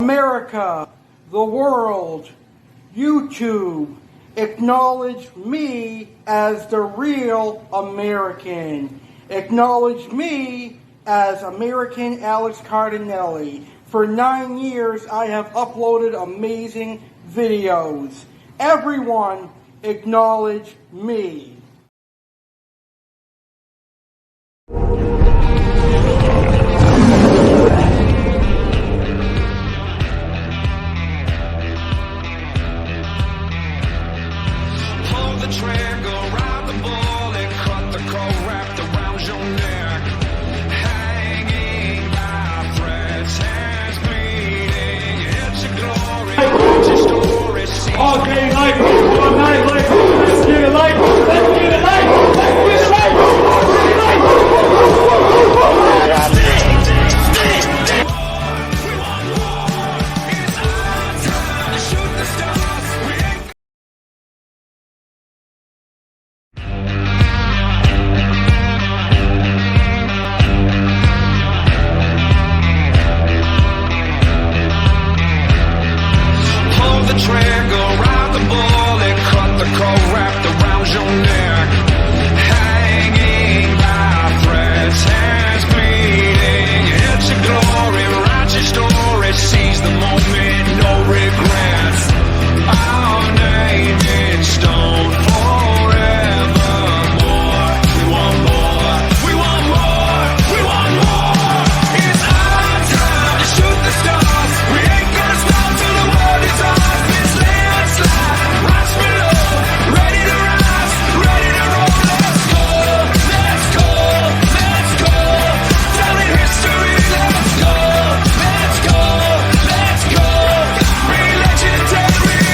America, the world, YouTube, acknowledge me as the real American. Acknowledge me as American Alex Cardinale. For 9 years, I have uploaded amazing videos. Everyone, acknowledge me. All day life, all night life, let's get it life, let's get it life, let's get it life, Pull the trigger, ride the bullet, cut the cord wrapped around your neck. Hanging by threads, hands bleeding. It's your glory, write your story, seize the moment, no regrets. Our name in stone forevermore. We want more, we want more, we want more. It's our time to shoot the stars. We ain't gonna stop till the world is ours. This landslide, rise below, ready to rise, ready to roll. Let's go, let's go, let's go. Telling history, let's go, let's go, let's go. Be legendary,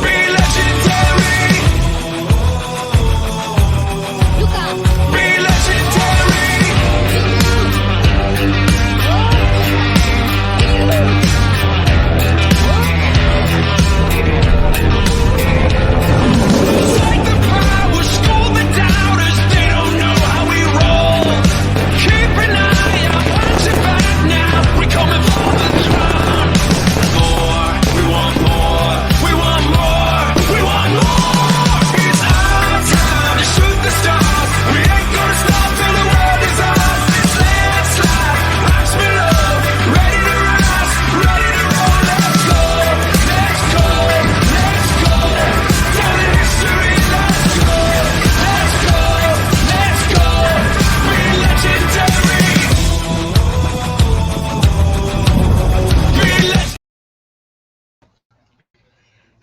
be legendary, be legendary. Take the power, school the doubters, they don't know how we roll. Keep an eye out, watch it back now, we coming for the throne. More, we want more, we want more, we want more. It's our time to shoot the stars. We ain't gonna stop till the world is ours. This landslide, rise below, ready to rise, ready to roll. Let's go, let's go, let's go. Telling history, let's go, let's go, let's go. Be legendary. Be legendary.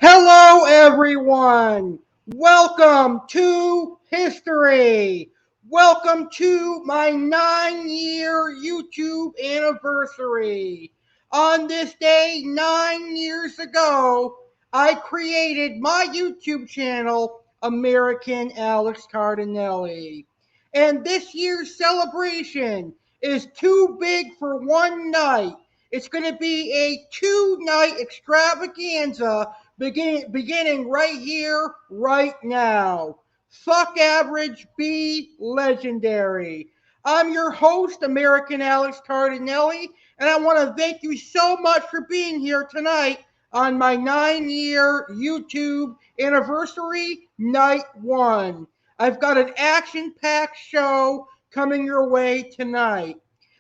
Hello, everyone. Welcome to history. Welcome to my 9-year YouTube anniversary. On this day, 9 years ago, I created my YouTube channel, American Alex Cardinale. And this year's celebration is too big for one night. It's going to be a 2-night extravaganza beginning right here, right now. Fuck average, be legendary. I'm your host, American Alex Cardinale, and I want to thank you so much for being here tonight on my 9-year YouTube anniversary, night 1. I've got an action-packed show coming your way tonight.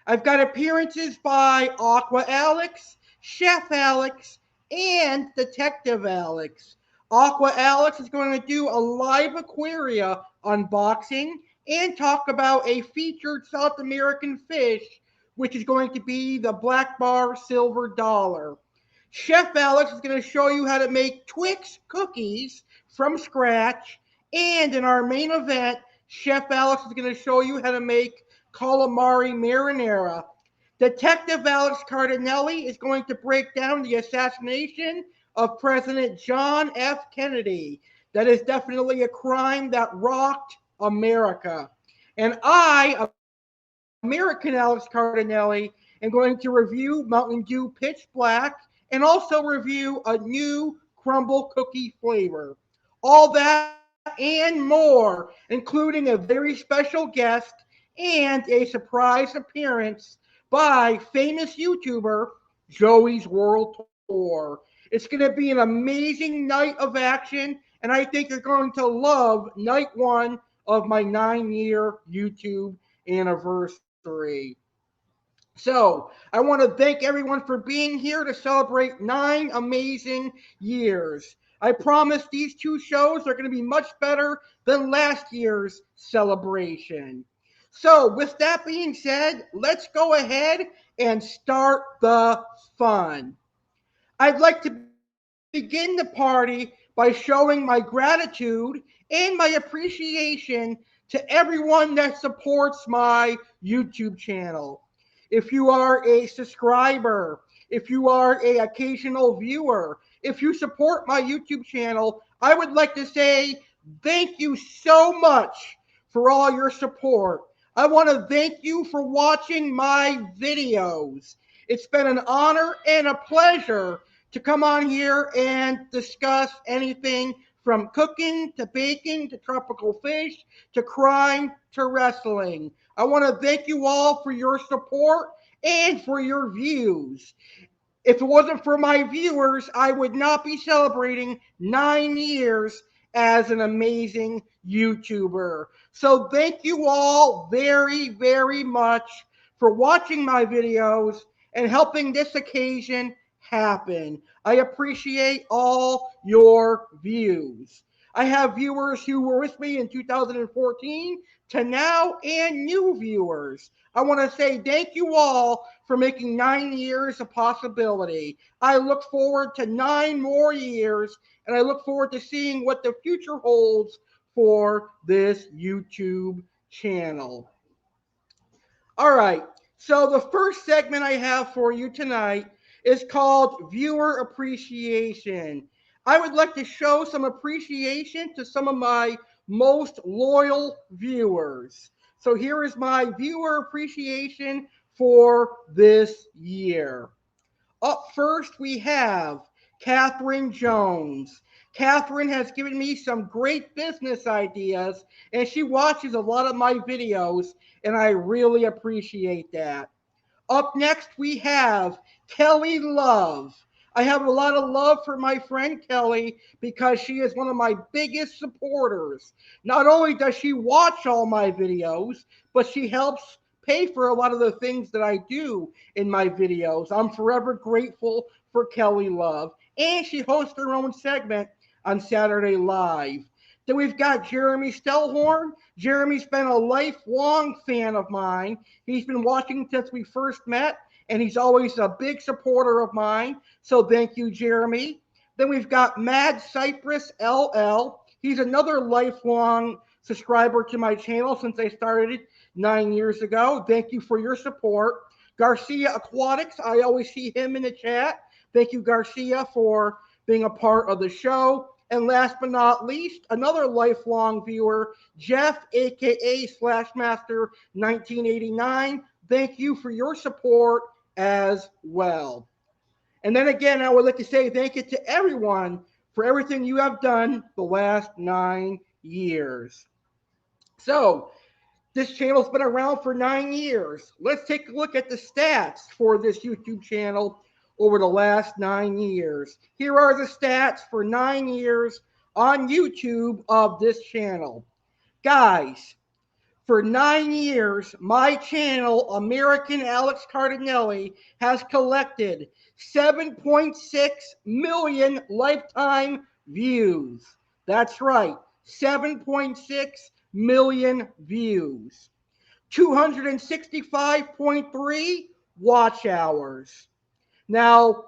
I've got appearances by Aqua Alex, Chef Alex, and Detective Alex. Aqua Alex is going to do a live Aquaria unboxing and talk about a featured South American fish, which is going to be the black bar silver dollar. Chef Alex is going to show you how to make Twix cookies from scratch. And in our main event, Chef Alex is going to show you how to make Calamari Marinara. Detective Alex Cardinale is going to break down the assassination of President John F. Kennedy. That is definitely a crime that rocked America. And I, American Alex Cardinale, am going to review Mountain Dew Pitch Black and also review a new Crumbl cookie flavor. All that and more, including a very special guest and a surprise appearance by famous YouTuber Joey's World Tour. It's going to be an amazing night of action, and I think you're going to love night one of my 9-year YouTube anniversary. So, I want to thank everyone for being here to celebrate 9 amazing years. I promise these 2 shows are going to be much better than last year's celebration. So, with that being said, let's go ahead and start the fun. I'd like to begin the party by showing my gratitude and my appreciation to everyone that supports my YouTube channel. If you are a subscriber, if you are an occasional viewer, if you support my YouTube channel, I would like to say thank you so much for all your support. I want to thank you for watching my videos. It's been an honor and a pleasure to come on here and discuss anything from cooking to baking to tropical fish to crime to wrestling. I want to thank you all for your support and for your views. If it wasn't for my viewers, I would not be celebrating 9 years as an amazing YouTuber. So thank you all very, very much for watching my videos and helping this occasion happen. I appreciate all your views. I have viewers who were with me in 2014 to now and new viewers. I want to say thank you all for making 9 years a possibility. I look forward to 9 more years, and I look forward to seeing what the future holds for this YouTube channel. All right, so the first segment I have for you tonight is called Viewer Appreciation. I would like to show some appreciation to some of my most loyal viewers. So here is my viewer appreciation for this year. Up first, we have Catherine Jones. Catherine has given me some great business ideas, and she watches a lot of my videos, and I really appreciate that. Up next, we have Kelly Love. I have a lot of love for my friend Kelly because she is one of my biggest supporters. Not only does she watch all my videos, but she helps pay for a lot of the things that I do in my videos. I'm forever grateful for Kelly Love. And she hosts her own segment on Saturday Live. Then we've got Jeremy Stellhorn. Jeremy's been a lifelong fan of mine. He's been watching since we first met, and he's always a big supporter of mine. So thank you, Jeremy. Then we've got Mad Cypress LL. He's another lifelong subscriber to my channel since I started it 9 years ago. Thank you for your support. Garcia Aquatics, I always see him in the chat. Thank you, Garcia, for being a part of the show. And last but not least, another lifelong viewer, Jeff, aka Slashmaster 1989. Thank you for your support as well. And then again, I would like to say thank you to everyone for everything you have done the last 9 years. So, this channel's been around for 9 years. Let's take a look at the stats for this YouTube channel over the last 9 years. Here are the stats for 9 years on YouTube of this channel. Guys, for 9 years, my channel, American Alex Cardinale, has collected 7.6 million lifetime views. That's right, 7.6 million views. 265.3 watch hours. Now,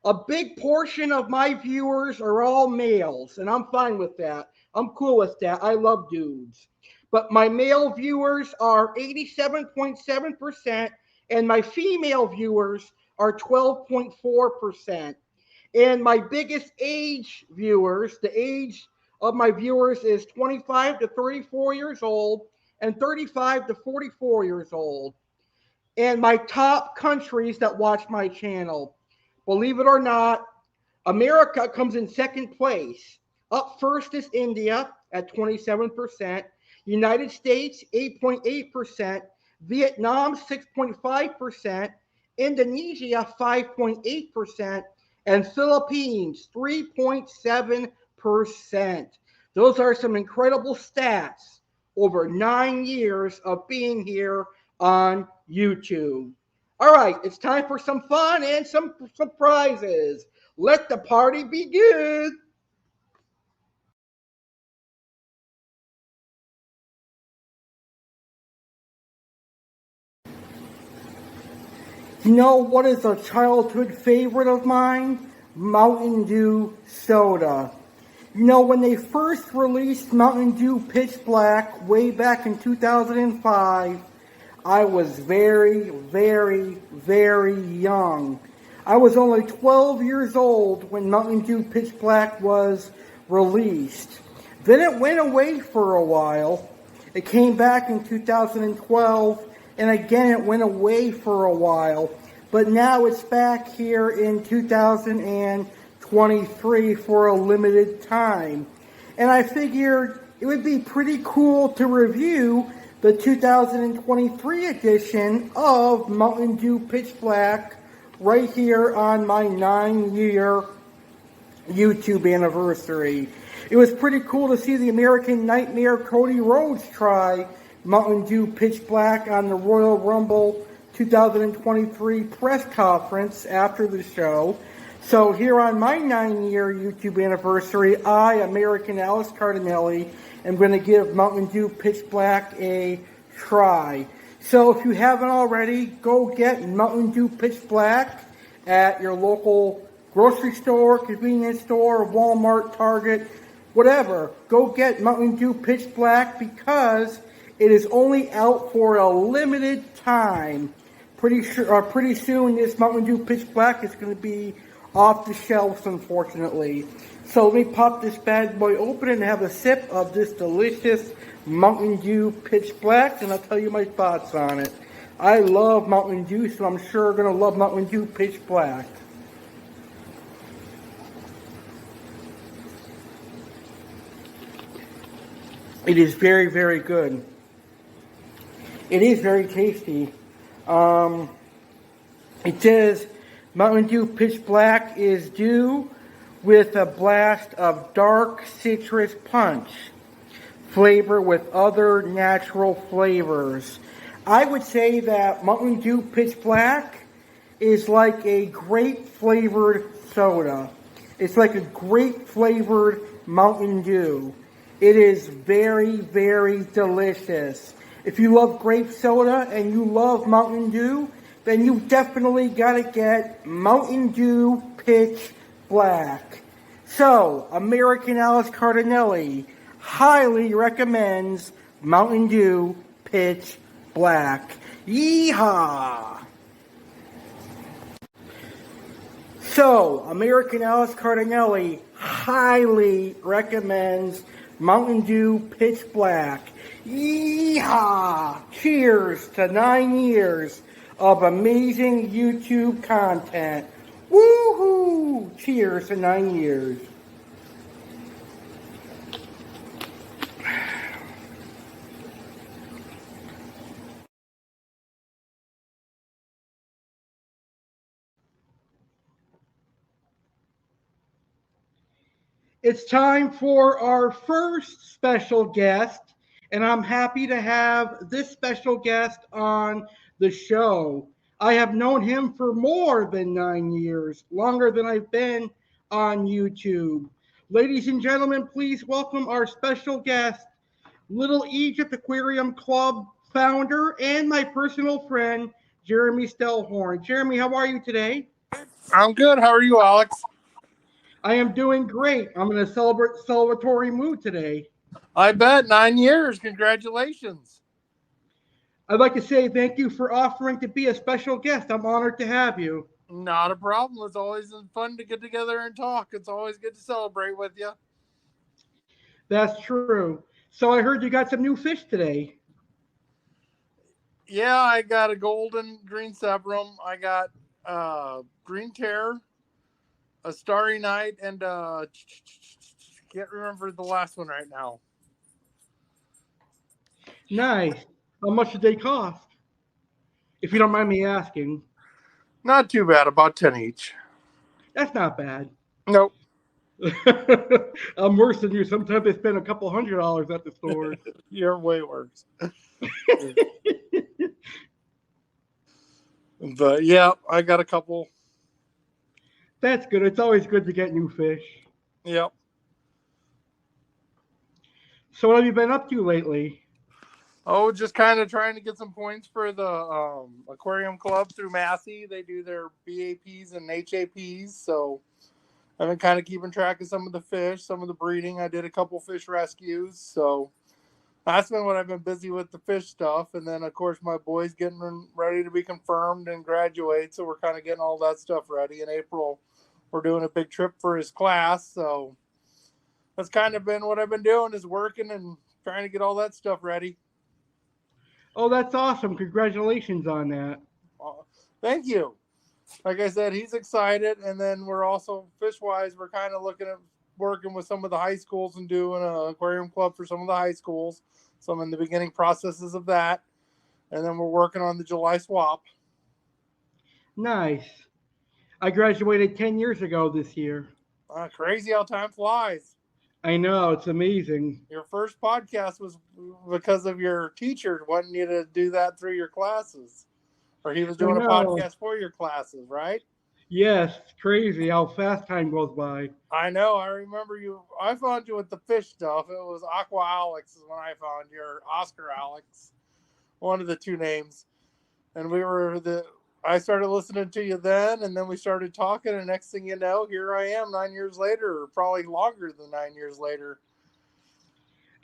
a big portion of my viewers are all males, and I'm fine with that. I'm cool with that. I love dudes. But my male viewers are 87.7%, and my female viewers are 12.4%. And my biggest age viewers, the age of my viewers is 25 to 34 years old and 35 to 44 years old. And my top countries that watch my channel, believe it or not, America comes in second place. Up first is India at 27%, United States 8.8%, Vietnam 6.5%, Indonesia 5.8%, and Philippines 3.7%. Those are some incredible stats over 9 years of being here on YouTube. All right, it's time for some fun and some surprises. Let the party begin. You know what is a childhood favorite of mine? Mountain Dew soda. You know, when they first released Mountain Dew Pitch Black way back in 2005, I was very, very, very young. I was only 12 years old when Mountain Dew Pitch Black was released. Then it went away for a while. It came back in 2012, and again it went away for a while. But now it's back here in 2023 for a limited time. And I figured it would be pretty cool to review the 2023 edition of Mountain Dew Pitch Black right here on my 9-year YouTube anniversary. It was pretty cool to see the American Nightmare Cody Rhodes try Mountain Dew Pitch Black on the Royal Rumble 2023 press conference after the show. So here on my 9-year YouTube anniversary, I, American Alice Cardinale, am going to give Mountain Dew Pitch Black a try. So if you haven't already, go get Mountain Dew Pitch Black at your local grocery store, convenience store, Walmart, Target, whatever. Go get Mountain Dew Pitch Black because it is only out for a limited time. Pretty soon this Mountain Dew Pitch Black is going to be off the shelves, unfortunately. So let me pop this bad boy open and have a sip of this delicious Mountain Dew Pitch Black, and I'll tell you my thoughts on it. I love Mountain Dew, so I'm sure going to love Mountain Dew Pitch Black. It is very, very good. It is very tasty. It says Mountain Dew Pitch Black is due with a blast of dark citrus punch flavor with other natural flavors. I would say that Mountain Dew Pitch Black is like a grape flavored soda. It's like a grape flavored Mountain Dew. It is very, very delicious. If you love grape soda and you love Mountain Dew, then you definitely gotta get Mountain Dew Pitch Black. So, American Alice Cardinale highly recommends Mountain Dew Pitch Black. Yeehaw! So, American Alice Cardinale highly recommends Mountain Dew Pitch Black. Yeehaw! Cheers to 9 years of amazing YouTube content. Woohoo! Cheers to 9 years. It's time for our first special guest, and I'm happy to have this special guest on the show. I have known him for more than 9 years, longer than I've been on YouTube. Ladies and gentlemen, please welcome our special guest, Little Egypt Aquarium Club founder and my personal friend, Jeremy Stellhorn. Jeremy, how are you today? I'm good. How are you, Alex? I am doing great. I'm in a celebratory mood today. I bet. 9 years. Congratulations. I'd like to say thank you for offering to be a special guest. I'm honored to have you. Not a problem. It's always fun to get together and talk. It's always good to celebrate with you. That's true. So I heard you got some new fish today. Yeah, I got a golden green sebrum. I got green terror, a starry night, and can't remember the last one right now. Nice. How much did they cost? If you don't mind me asking. Not too bad, about 10 each. That's not bad. Nope. I'm worse than you. Sometimes I spend a couple $100 at the stores. You're way worse. But yeah, I got a couple. That's good. It's always good to get new fish. Yep. So what have you been up to lately? Oh, just kind of trying to get some points for the aquarium club through Massey. They do their BAPs and HAPs, so I've been kind of keeping track of some of the fish, some of the breeding. I did a couple fish rescues, so that's been what I've been busy with, the fish stuff. And then, of course, my boy's getting ready to be confirmed and graduate, so we're kind of getting all that stuff ready. In April, we're doing a big trip for his class, so that's kind of been what I've been doing, is working and trying to get all that stuff ready. Oh, that's awesome. Congratulations on that. Thank you. Like I said, he's excited. And then we're also, fish-wise, we're kind of looking at working with some of the high schools and doing an aquarium club for some of the high schools. So I'm in the beginning processes of that. And then we're working on the July swap. Nice. I graduated 10 years ago this year. Crazy how time flies. I know. It's amazing. Your first podcast was because of your teacher wanting you to do that through your classes. Or he was doing a podcast for your classes, right? Yes. It's crazy how fast time goes by. I know. I remember you. I found you with the fish stuff. It was Aqua Alex is when I found you, or Oscar Alex, one of the two names. And I started listening to you then, and then we started talking, and next thing you know, here I am 9 years later, or probably longer than 9 years later.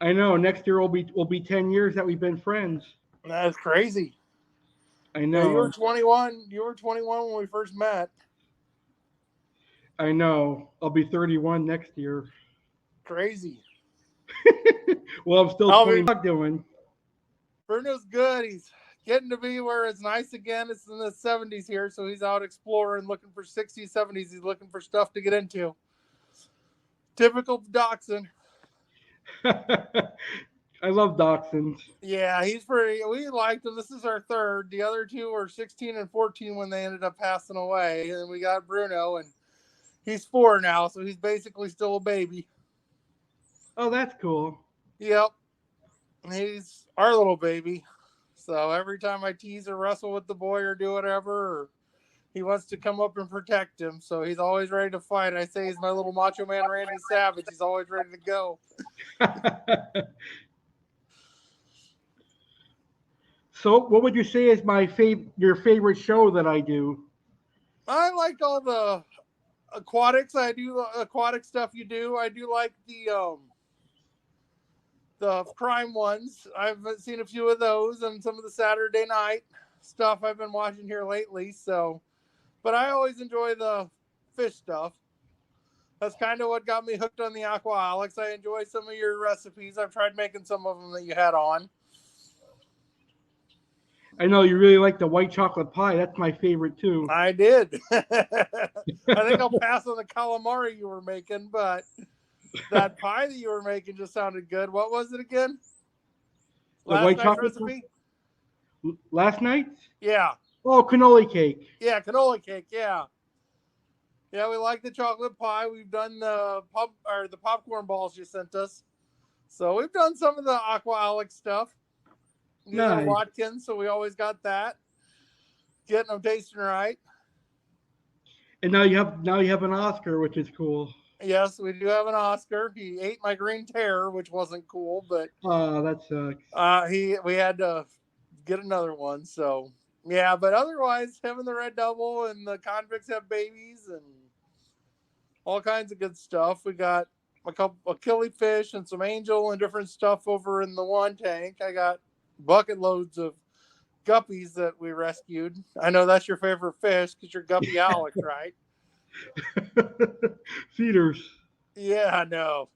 I know. Next year will be 10 years that we've been friends. That's crazy. I know. Yeah, you were 21. You were 21 when we first met. I know. I'll be 31 next year. Crazy. Well, I'm still 20. How doing? Bruno's good. He's getting to be where it's nice again. It's in the 70s here, so he's out exploring, looking for 60s, 70s. He's looking for stuff to get into. Typical dachshund. I love dachshunds. Yeah, we liked him. This is our third. The other two were 16 and 14 when they ended up passing away. And we got Bruno, and he's 4 now, so he's basically still a baby. Oh, that's cool. Yep. He's our little baby. So every time I tease or wrestle with the boy or do whatever, or he wants to come up and protect him. So he's always ready to fight. I say he's my little macho man, Randy Savage. He's always ready to go. So what would you say is your favorite show that I do? I like all the aquatics. I do aquatic stuff you do. I do like the crime ones. I've seen a few of those and some of the Saturday night stuff I've been watching here lately. So, but I always enjoy the fish stuff. That's kind of what got me hooked on the Aqua Alex. I enjoy some of your recipes. I've tried making some of them that you had on. I know you really like the white chocolate pie. That's my favorite too. I did. I think I'll pass on the calamari you were making, but that pie that you were making just sounded good. What was it again? The white chocolate recipe? Last night? Yeah. Oh, cannoli cake. Yeah, cannoli cake. Yeah. Yeah, we like the chocolate pie. We've done the popcorn balls you sent us. So we've done some of the Aqua Alex stuff. Nice. Watkins, so we always got that. Getting them tasting right. And now you have an Oscar, which is cool. Yes, we do have an Oscar. He ate my green terror, which wasn't cool, but that sucks. We had to get another one. So yeah, but otherwise, him and the red double and the convicts have babies and all kinds of good stuff. We got a killifish and some angel and different stuff over in the one tank. I got bucket loads of guppies that we rescued. I know that's your favorite fish because you're Guppy Alex, right? Feeders. Yeah, I know.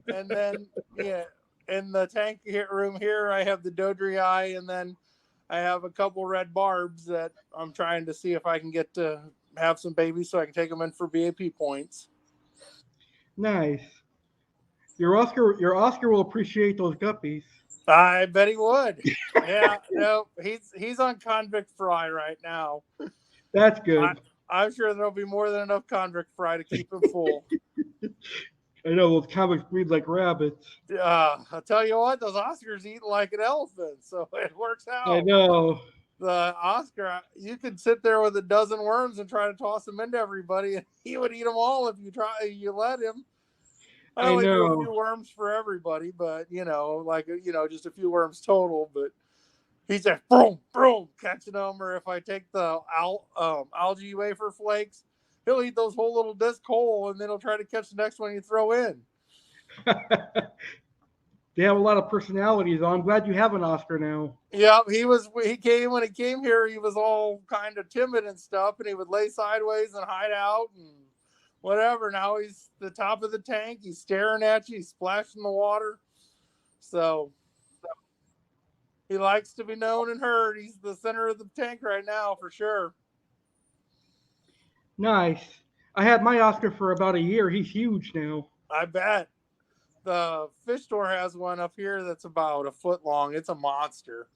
And then in the tank room here, I have the Dodri eye, and then I have a couple red barbs that I'm trying to see if I can get to have some babies so I can take them in for BAP points. Nice. Your Oscar will appreciate those guppies. I bet he would. Yeah, no, he's on convict fry right now. That's good. I'm sure there'll be more than enough convict fry to keep him full. I know those comics breed like rabbits. I'll tell you what, those Oscars eat like an elephant, so it works I out. know. The Oscar, you could sit there with a dozen worms and try to toss them into everybody, and he would eat them all if you let him. I I only do a know. few worms for everybody, but just a few worms total. But he's just boom, boom, catching them. Or if I take the algae wafer flakes, he'll eat those whole little disc whole, and then he'll try to catch the next one you throw in. They have a lot of personalities. I'm glad you have an Oscar now. Yeah, when he came here, he was all kind of timid and stuff, and he would lay sideways and hide out and whatever. Now he's the top of the tank. He's staring at you. He's splashing the water. So he likes to be known and heard. He's the center of the tank right now for sure. Nice. I had my Oscar for about a year. He's huge now. I bet. The fish store has one up here that's about a foot long. It's a monster.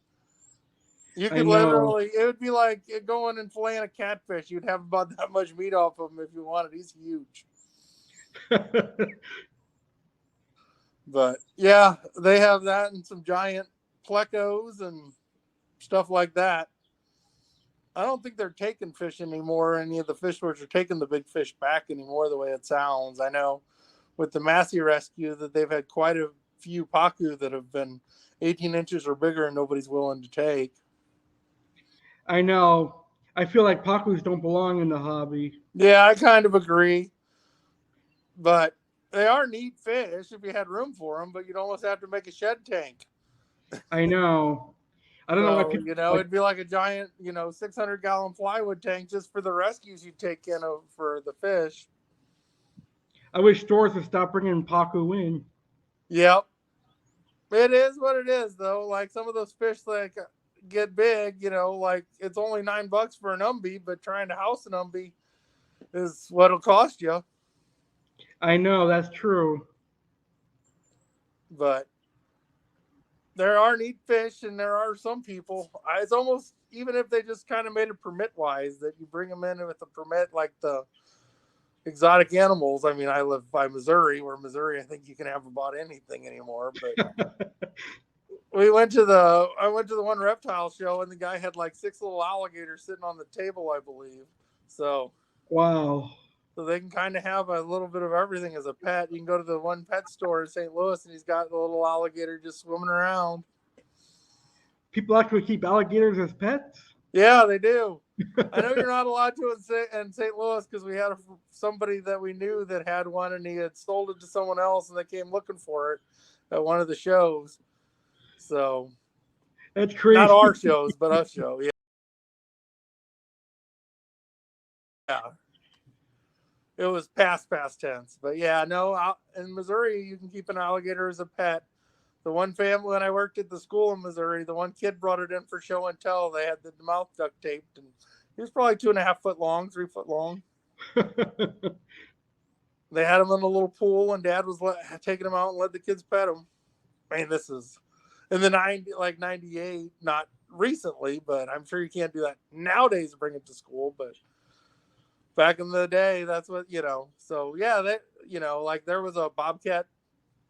You could literally, it would be like going and filleting a catfish. You'd have about that much meat off of him if you wanted. He's huge. But yeah, they have that and some giant plecos and stuff like that. I don't think they're taking fish anymore. Any of the fish stores are taking the big fish back anymore, the way it sounds. I know with the Massey rescue that they've had quite a few pacu that have been 18 inches or bigger and nobody's willing to take. I know. I feel like pacus don't belong in the hobby. Yeah, I kind of agree. But they are neat fish if you had room for them, but you'd almost have to make a shed tank. I know. I don't know why people. It'd be like a giant, 600-gallon plywood tank just for the rescues you take in for the fish. I wish stores would stop bringing pacu in. Yep. It is what it is, though. Like some of those fish, like get big, like it's only $9 for an umbie, but trying to house an umbie is what it'll cost you. I know, that's true. But there are neat fish, and there are some people. It's almost, even if they just kind of made it permit-wise, that you bring them in with a permit, like the exotic animals. I mean, I live by Missouri, where Missouri, I think you can have about anything anymore. But I went to the one reptile show, and the guy had like 6 little alligators sitting on the table, I believe. So wow. So they can kind of have a little bit of everything as a pet. You can go to the one pet store in St. Louis, and he's got the little alligator just swimming around. People actually keep alligators as pets? Yeah, they do. I know you're not allowed to in St. Louis because we had somebody that we knew that had one, and he had sold it to someone else, and they came looking for it at one of the shows. So that's crazy. Not our shows, but us show. Yeah. Yeah. It was past tense, but yeah, no. In Missouri, you can keep an alligator as a pet. The one family when I worked at the school in Missouri, the one kid brought it in for show and tell. They had the mouth duct taped, and he was probably 2.5 foot long, 3 foot long. They had him in a little pool, and Dad was taking him out and let the kids pet him. I mean, this is in the 98, not recently, but I'm sure you can't do that nowadays to bring it to school, but back in the day, that's what, so yeah, that, like there was a bobcat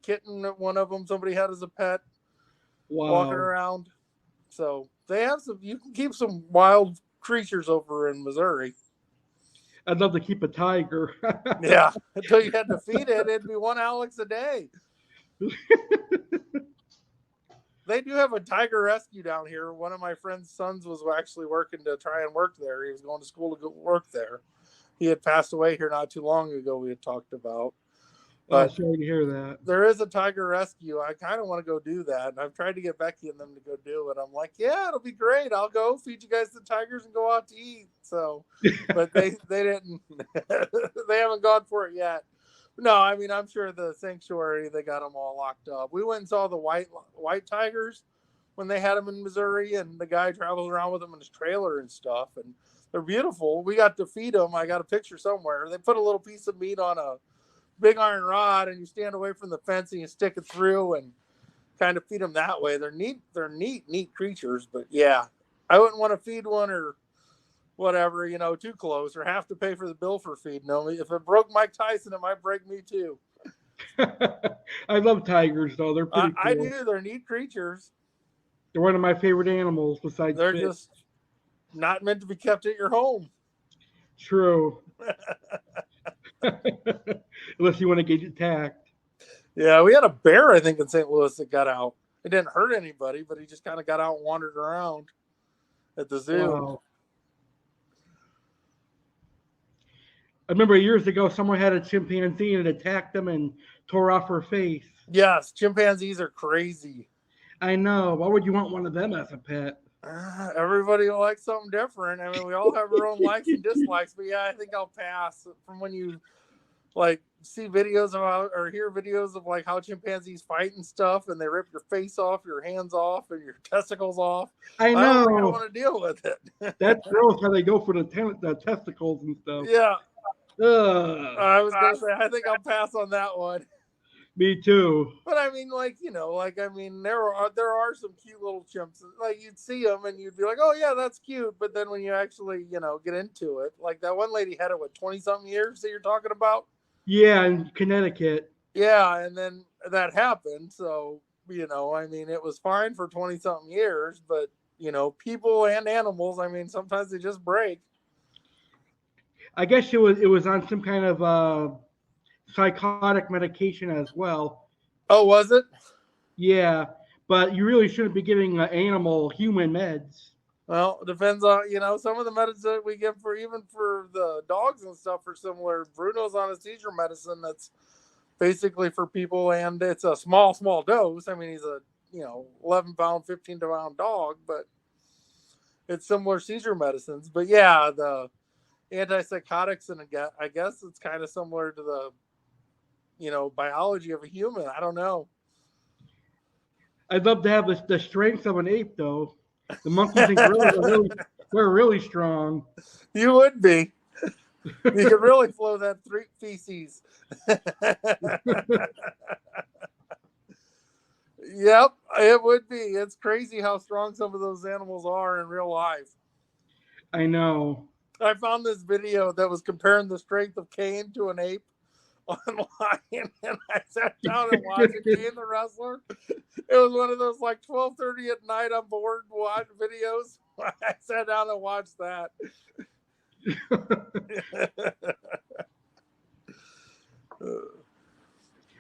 kitten, one of them somebody had as a pet. Wow. Walking around. So they have you can keep some wild creatures over in Missouri. I'd love to keep a tiger. Yeah, until you had to feed it, it'd be 1 Alex a day. They do have a tiger rescue down here. One of my friend's sons was actually working to try and work there. He was going to school to go work there. He had passed away here not too long ago, we had talked about. But sorry to hear that. There is a tiger rescue. I kind of want to go do that. And I've tried to get Becky and them to go do it. I'm like, yeah, it'll be great. I'll go feed you guys the tigers and go out to eat. So, but they didn't, they haven't gone for it yet. No, I mean, I'm sure the sanctuary, they got them all locked up. We went and saw the white tigers when they had them in Missouri, and the guy travels around with them in his trailer and stuff. And they're beautiful. We got to feed them. I got a picture somewhere. They put a little piece of meat on a big iron rod, and you stand away from the fence and you stick it through, and kind of feed them that way. They're neat creatures. But yeah, I wouldn't want to feed one or whatever, too close, or have to pay for the bill for feeding them. If it broke Mike Tyson, it might break me too. I love tigers, though. They're pretty cool. I do. They're neat creatures. They're one of my favorite animals besides They're fish. just not meant to be kept at your home. True. Unless you want to get attacked. Yeah, we had a bear, I think, in St. Louis that got out. It didn't hurt anybody, but he just kind of got out and wandered around at the zoo. Wow. I remember years ago, someone had a chimpanzee and it attacked them and tore off her face. Yes, chimpanzees are crazy. I know. Why would you want one of them as a pet? Everybody likes something different. I mean, we all have our own likes and dislikes. But yeah, I think I'll pass from when you see videos about or hear videos of how chimpanzees fight and stuff, and they rip your face off, your hands off, and your testicles off. I know. I don't want to deal with it. That's gross how they go for the testicles and stuff. Yeah. Ugh. I was gonna say I think I'll pass on that one. Me too. But I mean, there are some cute little chimps. You'd see them and you'd be like, oh yeah, that's cute. But then when you actually, get into it, like that one lady had it 20-something years that you're talking about. Yeah, in Connecticut. Yeah, and then that happened. So it was fine for 20-something years. But people and animals, sometimes they just break. I guess it was on some kind of psychotic medication as well. Oh, was it? Yeah, but you really shouldn't be giving an animal human meds. Well, it depends on, some of the medicines that we give for the dogs and stuff are similar. Bruno's on a seizure medicine that's basically for people, and it's a small dose. I mean, he's a, 11-pound, 15-pound dog, but it's similar seizure medicines. But yeah, the antipsychotics, and I guess it's kind of similar to the, biology of a human. I don't know. I'd love to have the strength of an ape, though. The monkeys and gorillas they're really strong. You would be. You could really flow that feces. Yep, it would be. It's crazy how strong some of those animals are in real life. I know. I found this video that was comparing the strength of Kane to an ape online, and I sat down and watched Kane the wrestler. It was one of those 12:30 at night I'm bored watch videos. I sat down and watched that.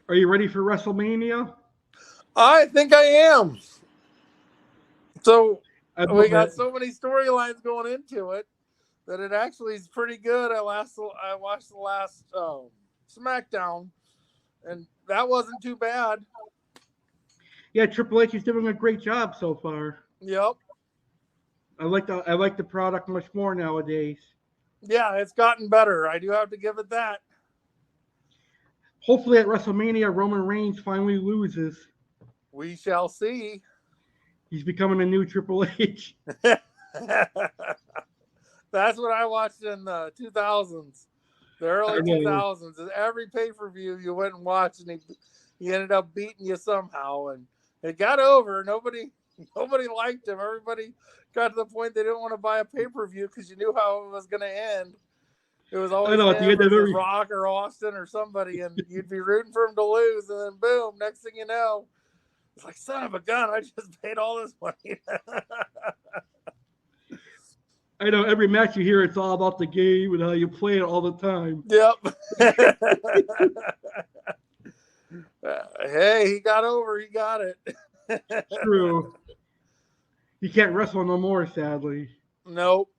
Are you ready for WrestleMania? I think I am. So we got it. so many storylines going into it that it actually is pretty good. I watched the last SmackDown, and that wasn't too bad. Yeah, Triple H is doing a great job so far. Yep. I like the product much more nowadays. Yeah, it's gotten better. I do have to give it that. Hopefully at WrestleMania, Roman Reigns finally loses. We shall see. He's becoming a new Triple H. That's what I watched in the 2000s. The early 2000s. Every pay-per-view you went and watched, and he ended up beating you somehow. And it got over. Nobody liked him. Everybody got to the point they didn't want to buy a pay-per-view because you knew how it was going to end. It was always Rock or Austin or somebody, and you'd be rooting for him to lose, and then boom, next thing you know, it's like, son of a gun, I just paid all this money. I know every match you hear, it's all about the game and how you play it all the time. Yep. Hey, he got over. He got it. True. He can't wrestle no more, sadly. Nope.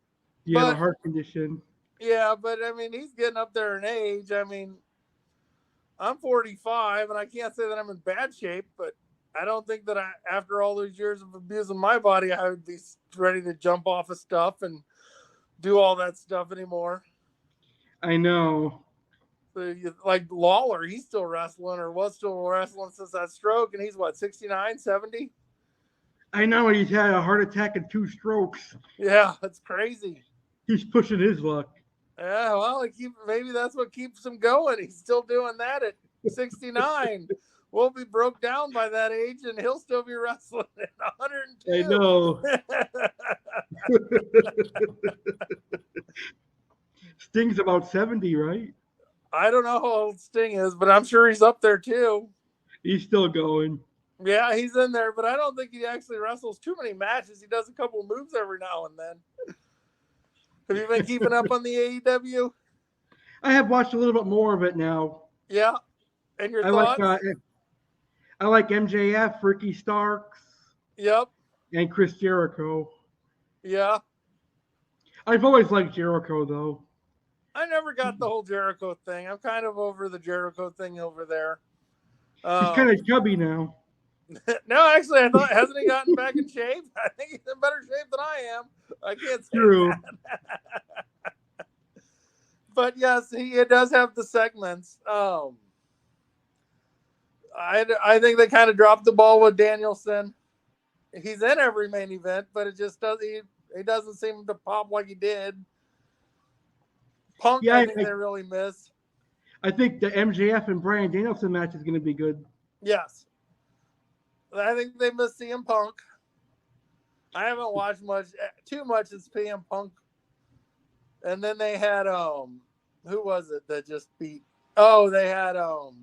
He had a heart condition. Yeah, but he's getting up there in age. I'm 45, and I can't say that I'm in bad shape, but I don't think that after all those years of abusing my body, I would be ready to jump off of stuff and do all that stuff anymore. I know. So like Lawler, he's still wrestling or was still wrestling since that stroke, and he's 69, 70? I know, he's had a heart attack and 2 strokes. Yeah, that's crazy. He's pushing his luck. Yeah, well, maybe that's what keeps him going. He's still doing that at 69. we'll be broke down by that age, and he'll still be wrestling at 102. I know. Sting's about 70, right? I don't know how old Sting is, but I'm sure he's up there too. He's still going. Yeah, he's in there, but I don't think he actually wrestles too many matches. He does a couple moves every now and then. Have you been keeping up on the AEW? I have watched a little bit more of it now. Yeah. And your I thoughts? like MJF, Ricky Starks, Yep. and Chris Jericho. Yeah. I've always liked Jericho, though. I never got the whole Jericho thing. I'm kind of over the Jericho thing over there. He's kind of chubby now. No, actually, I thought, hasn't he gotten back in shape? I think he's in better shape than I am. I can't say True. that. But yes, he does have the segments. I think they kind of dropped the ball with Danielson. He's in every main event, but it just doesn't. He doesn't seem to pop like he did. Punk, Yeah, I think they really missed. I think the MJF and Bryan Danielson match is going to be good. Yes. I think they missed CM Punk. I haven't watched too much as CM Punk. And then they had who was it that just beat? Oh, they had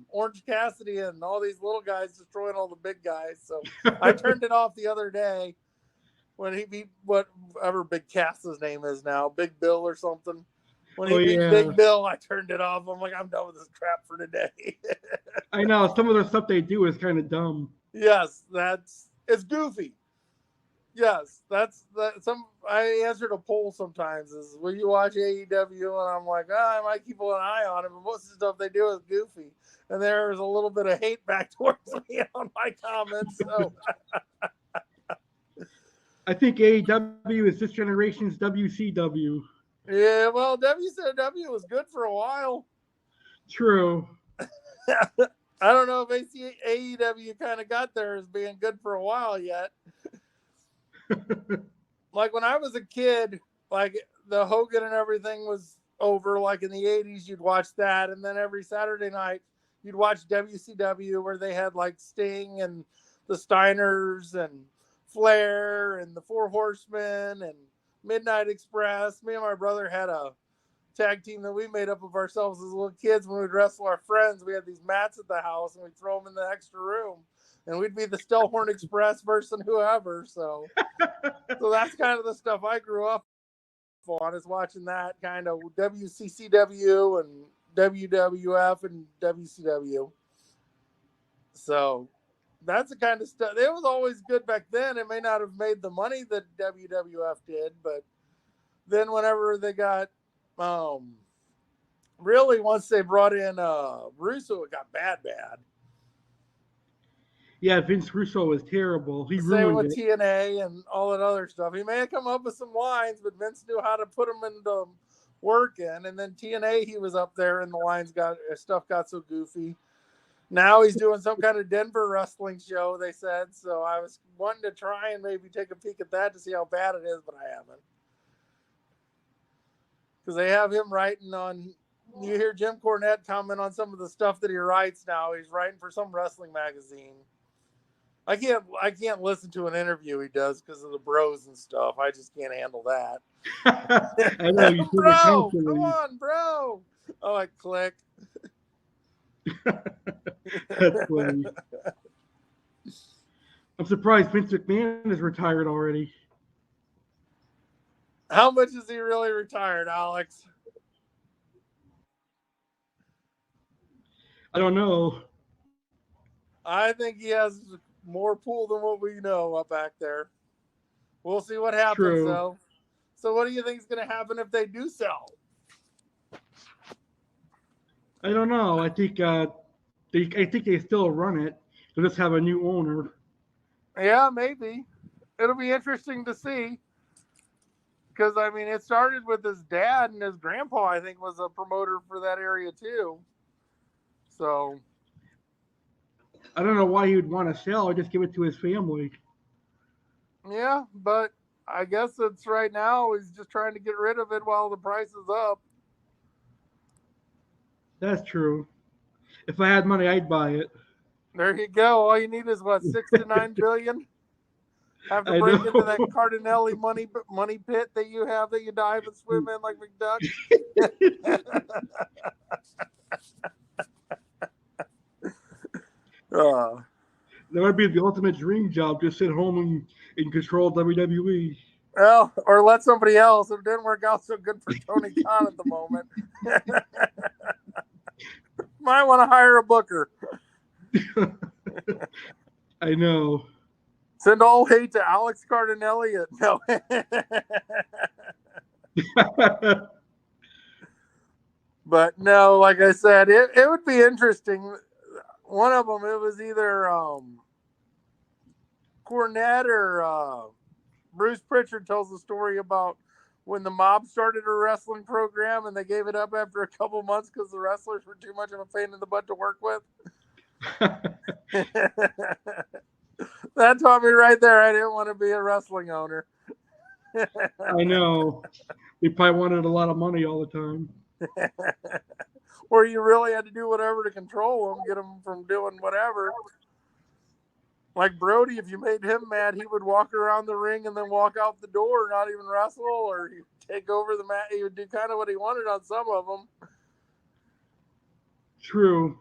Orange Cassidy and all these little guys destroying all the big guys. So I turned it off the other day when he beat whatever Big Cass's name is now, Big Bill or something. When he beat Big Bill, I turned it off. I'm like, I'm done with this crap for today. I know some of the stuff they do is kind of dumb. Yes, it's goofy. Yes, that's I answered a poll sometimes is, will you watch AEW? And I'm like, I might keep an eye on it, but most of the stuff they do is goofy. And there's a little bit of hate back towards me on my comments. So I think AEW is this generation's WCW. yeah, well, WCW was good for a while. True. I don't know if AEW kind of got there as being good for a while yet. Like when I was a kid, like the Hogan and everything was over, like in the 80s, you'd watch that. And then every Saturday night, you'd watch WCW where they had like Sting and the Steiners and Flair and the Four Horsemen and Midnight Express. Me and my brother had a tag team that we made up of ourselves as little kids when we'd wrestle our friends. We had these mats at the house and we'd throw them in the extra room. And we'd be the Stellhorn Express versus whoever. So that's kind of the stuff I grew up on, is watching that kind of WCCW and WWF and WCW. So that's the kind of stuff. It was always good back then. It may not have made the money that WWF did, but then whenever they got, really once they brought in Russo, it got bad. Yeah, Vince Russo was terrible. He Same ruined with it. TNA and all that other stuff. He may have come up with some lines, but Vince knew how to put them into working. And then TNA, he was up there, and the lines got so goofy. Now he's doing some kind of Denver wrestling show, they said. So I was wanting to try and maybe take a peek at that to see how bad it is, but I haven't. Because they have him writing on. You hear Jim Cornette comment on some of the stuff that he writes now. He's writing for some wrestling magazine. I can't listen to an interview he does because of the bros and stuff. I just can't handle that. I know you bro, come on, bro. Oh, I click. That's funny. I'm surprised Vince McMahon is retired already. How much is he really retired, Alex? I don't know. I think he has more pull than what we know up back there. We'll see what happens, True. though. So what do you think is going to happen if they do sell? I don't know. I think they still run it. They'll just have a new owner. Yeah, maybe. It'll be interesting to see. Because, I mean, it started with his dad, and his grandpa, I think, was a promoter for that area, too. So I don't know why he would want to sell or just give it to his family. yeah, but I guess it's right now he's just trying to get rid of it while the price is up. That's true. If I had money, I'd buy it. There you go. All you need is what, 6 to 9 billion? Have to I break know. into that Cardinale money pit that you have that you dive and swim in like McDuck. That would be the ultimate dream job. Just sit home and control WWE. Well, or let somebody else. It didn't work out so good for Tony Khan at the moment. Might want to hire a booker. I know. Send all hate to Alex Cardinale. No. But no, like I said, it would be interesting. One of them, it was either Cornette or Bruce Pritchard tells a story about when the mob started a wrestling program and they gave it up after a couple months because the wrestlers were too much of a pain in the butt to work with. That taught me right there I didn't want to be a wrestling owner. I know. They probably wanted a lot of money all the time. Or you really had to do whatever to control them, get them from doing whatever. Like Brody, if you made him mad, he would walk around the ring and then walk out the door, not even wrestle, or he'd take over the mat. He would do kind of what he wanted on some of them. True.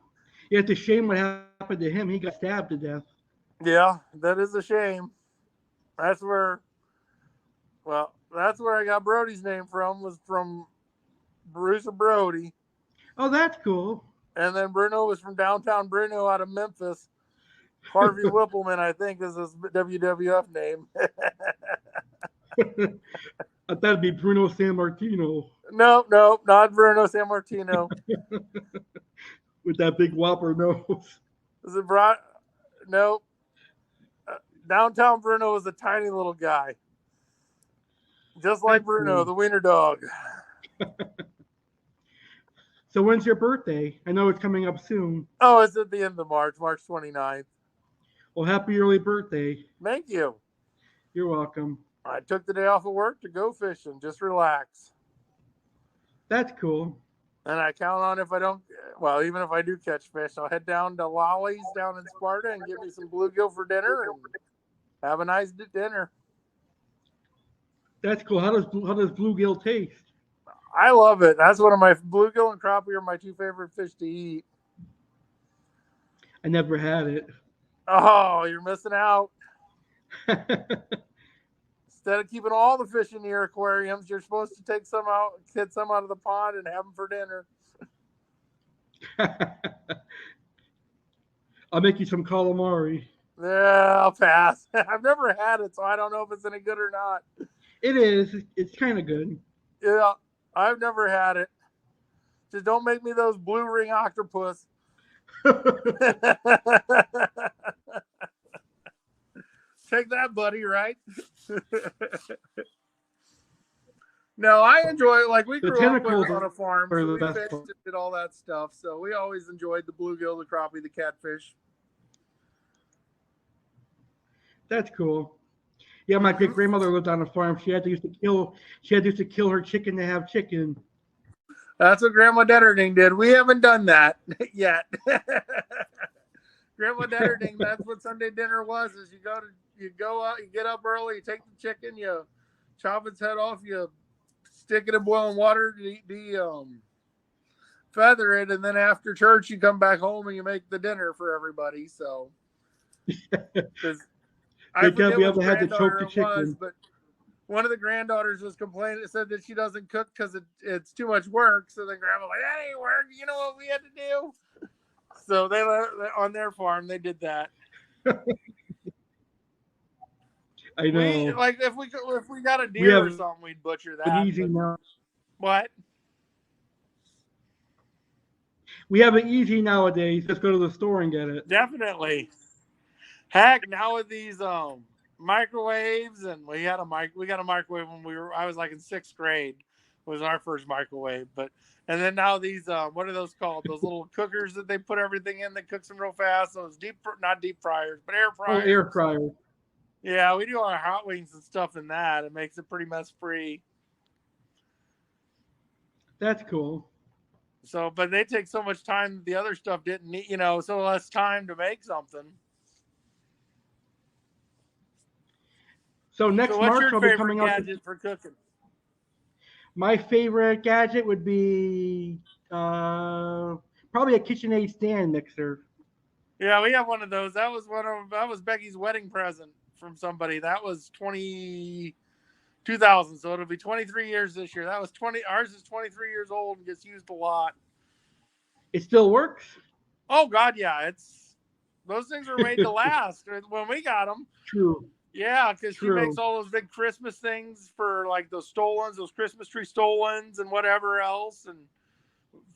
Yeah, it's a shame what happened to him. He got stabbed to death. Yeah, that is a shame. That's where I got Brody's name from, was from Bruce and Brody. Oh, that's cool. And then Bruno was from downtown Bruno out of Memphis. Harvey Whippleman, I think, is his WWF name. I thought it'd be Bruno Sammartino. Nope, not Bruno Sammartino. With that big whopper nose. Is it Nope. Downtown Bruno was a tiny little guy. Just like Bruno, the wiener dog. So when's your birthday? I know it's coming up soon. Oh, it's at the end of March 29th. Well, happy early birthday. Thank you. You're welcome. I took the day off of work to go fishing, just relax. That's cool. And I count on even if I do catch fish, I'll head down to Lolly's down in Sparta and get me some bluegill for dinner and have a nice dinner. That's cool. How does bluegill taste? I love it. That's one of my bluegill and crappie are my two favorite fish to eat. I never had it. Oh, you're missing out. Instead of keeping all the fish in your aquariums, you're supposed to get some out of the pond and have them for dinner. I'll make you some calamari. Yeah, I'll pass. I've never had it, so I don't know if it's any good or not. It is. It's kind of good. Yeah, I've never had it. Just don't make me those blue ring octopus. Take that, buddy, right? No, I enjoy it. Like, we grew up on a farm, so we fished and did all that stuff. So we always enjoyed the bluegill, the crappie, the catfish. That's cool. Yeah, my great grandmother lived on a farm. She had to used to kill her chicken to have chicken. That's what Grandma Detterding did. We haven't done that yet. Grandma Detterding, that's what Sunday dinner was. Is you go out, you get up early, you take the chicken, you chop its head off, you stick it in boiling water, feather it, and then after church you come back home and you make the dinner for everybody. So I forget which granddaughter it was, but one of the granddaughters was complaining, said that she doesn't cook because it's too much work. So then Grandma like, that ain't work. You know what we had to do? So they on their farm they did that. I know. Like if we got a deer or something, we'd butcher that. Easy now. What? We have it easy nowadays. Just go to the store and get it. Definitely. Heck, now with these microwaves, and we got a microwave when I was like in 6th grade was our first microwave, and then now these what are those called? Those little cookers that they put everything in that cooks them real fast. Those not deep fryers, but air fryers. Oh, air fryer. Yeah, we do our hot wings and stuff in that. It makes it pretty mess free. That's cool. So, but they take so much time. The other stuff didn't need, so less time to make something. So next So what's March your I'll be favorite coming out. gadget for cooking? My favorite gadget would be probably a KitchenAid stand mixer. Yeah, we have one of those. That was Becky's wedding present from somebody. That was 2000, so it'll be 23 years this year. That was 20. Ours is 23 years old and gets used a lot. It still works? Oh God, yeah. Those things were made to last when we got them. True. Yeah, because she True. makes all those big Christmas things for like those Christmas tree stolons and whatever else, and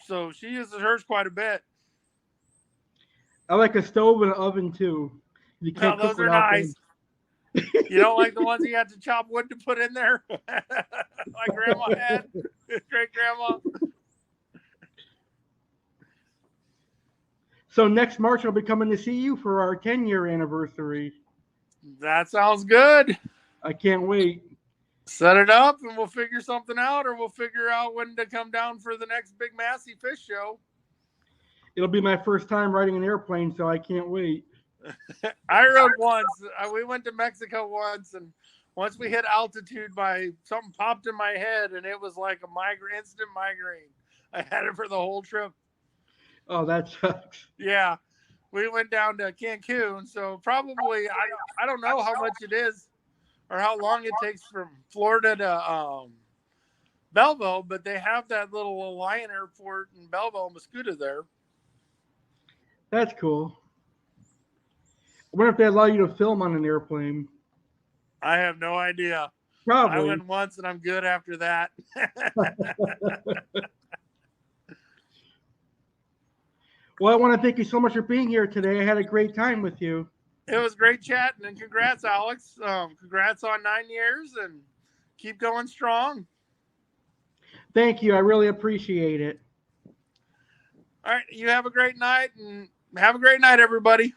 so she uses hers quite a bit. I like a stove and an oven too. You Now can't cook those are without nice. them. You don't like the ones you have to chop wood to put in there, like Grandma had, great grandma. So next March I'll be coming to see you for our 10-year anniversary. That sounds good. I can't wait. Set it up and we'll figure something out, or we'll figure out when to come down for the next big Massey fish show. It'll be my first time riding an airplane, so I can't wait. I rode once. We went to Mexico once, and once we hit altitude, something popped in my head, and it was like instant migraine. I had it for the whole trip. Oh, that sucks. Yeah, we went down to Cancun, so probably I don't know how much it is or how long it takes from Florida to Belleville, but they have that little Lion Airport in Belleville, Mascuda there. That's cool. I wonder if they allow you to film on an airplane. I have no idea. Probably. I went once and I'm good after that. Well, I want to thank you so much for being here today. I had a great time with you. It was great chatting, and congrats, Alex. Congrats on 9 years, and keep going strong. Thank you. I really appreciate it. All right, you have a great night, and have a great night, everybody.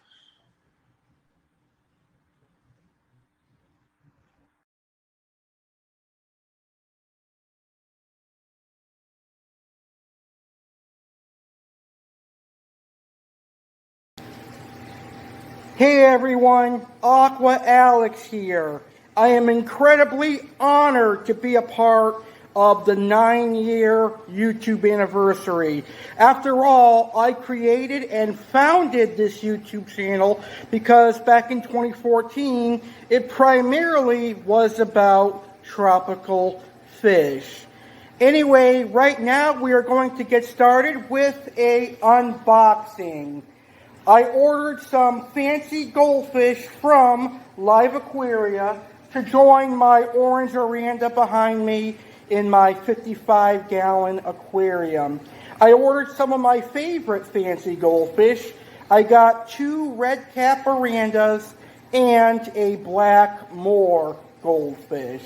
Hey everyone, Aqua Alex here. I am incredibly honored to be a part of the 9-year YouTube anniversary. After all, I created and founded this YouTube channel because back in 2014, it primarily was about tropical fish. Anyway, right now we are going to get started with an unboxing. I ordered some fancy goldfish from Live Aquaria to join my orange oranda behind me in my 55-gallon aquarium. I ordered some of my favorite fancy goldfish. I got 2 red cap orandas and a black moor goldfish.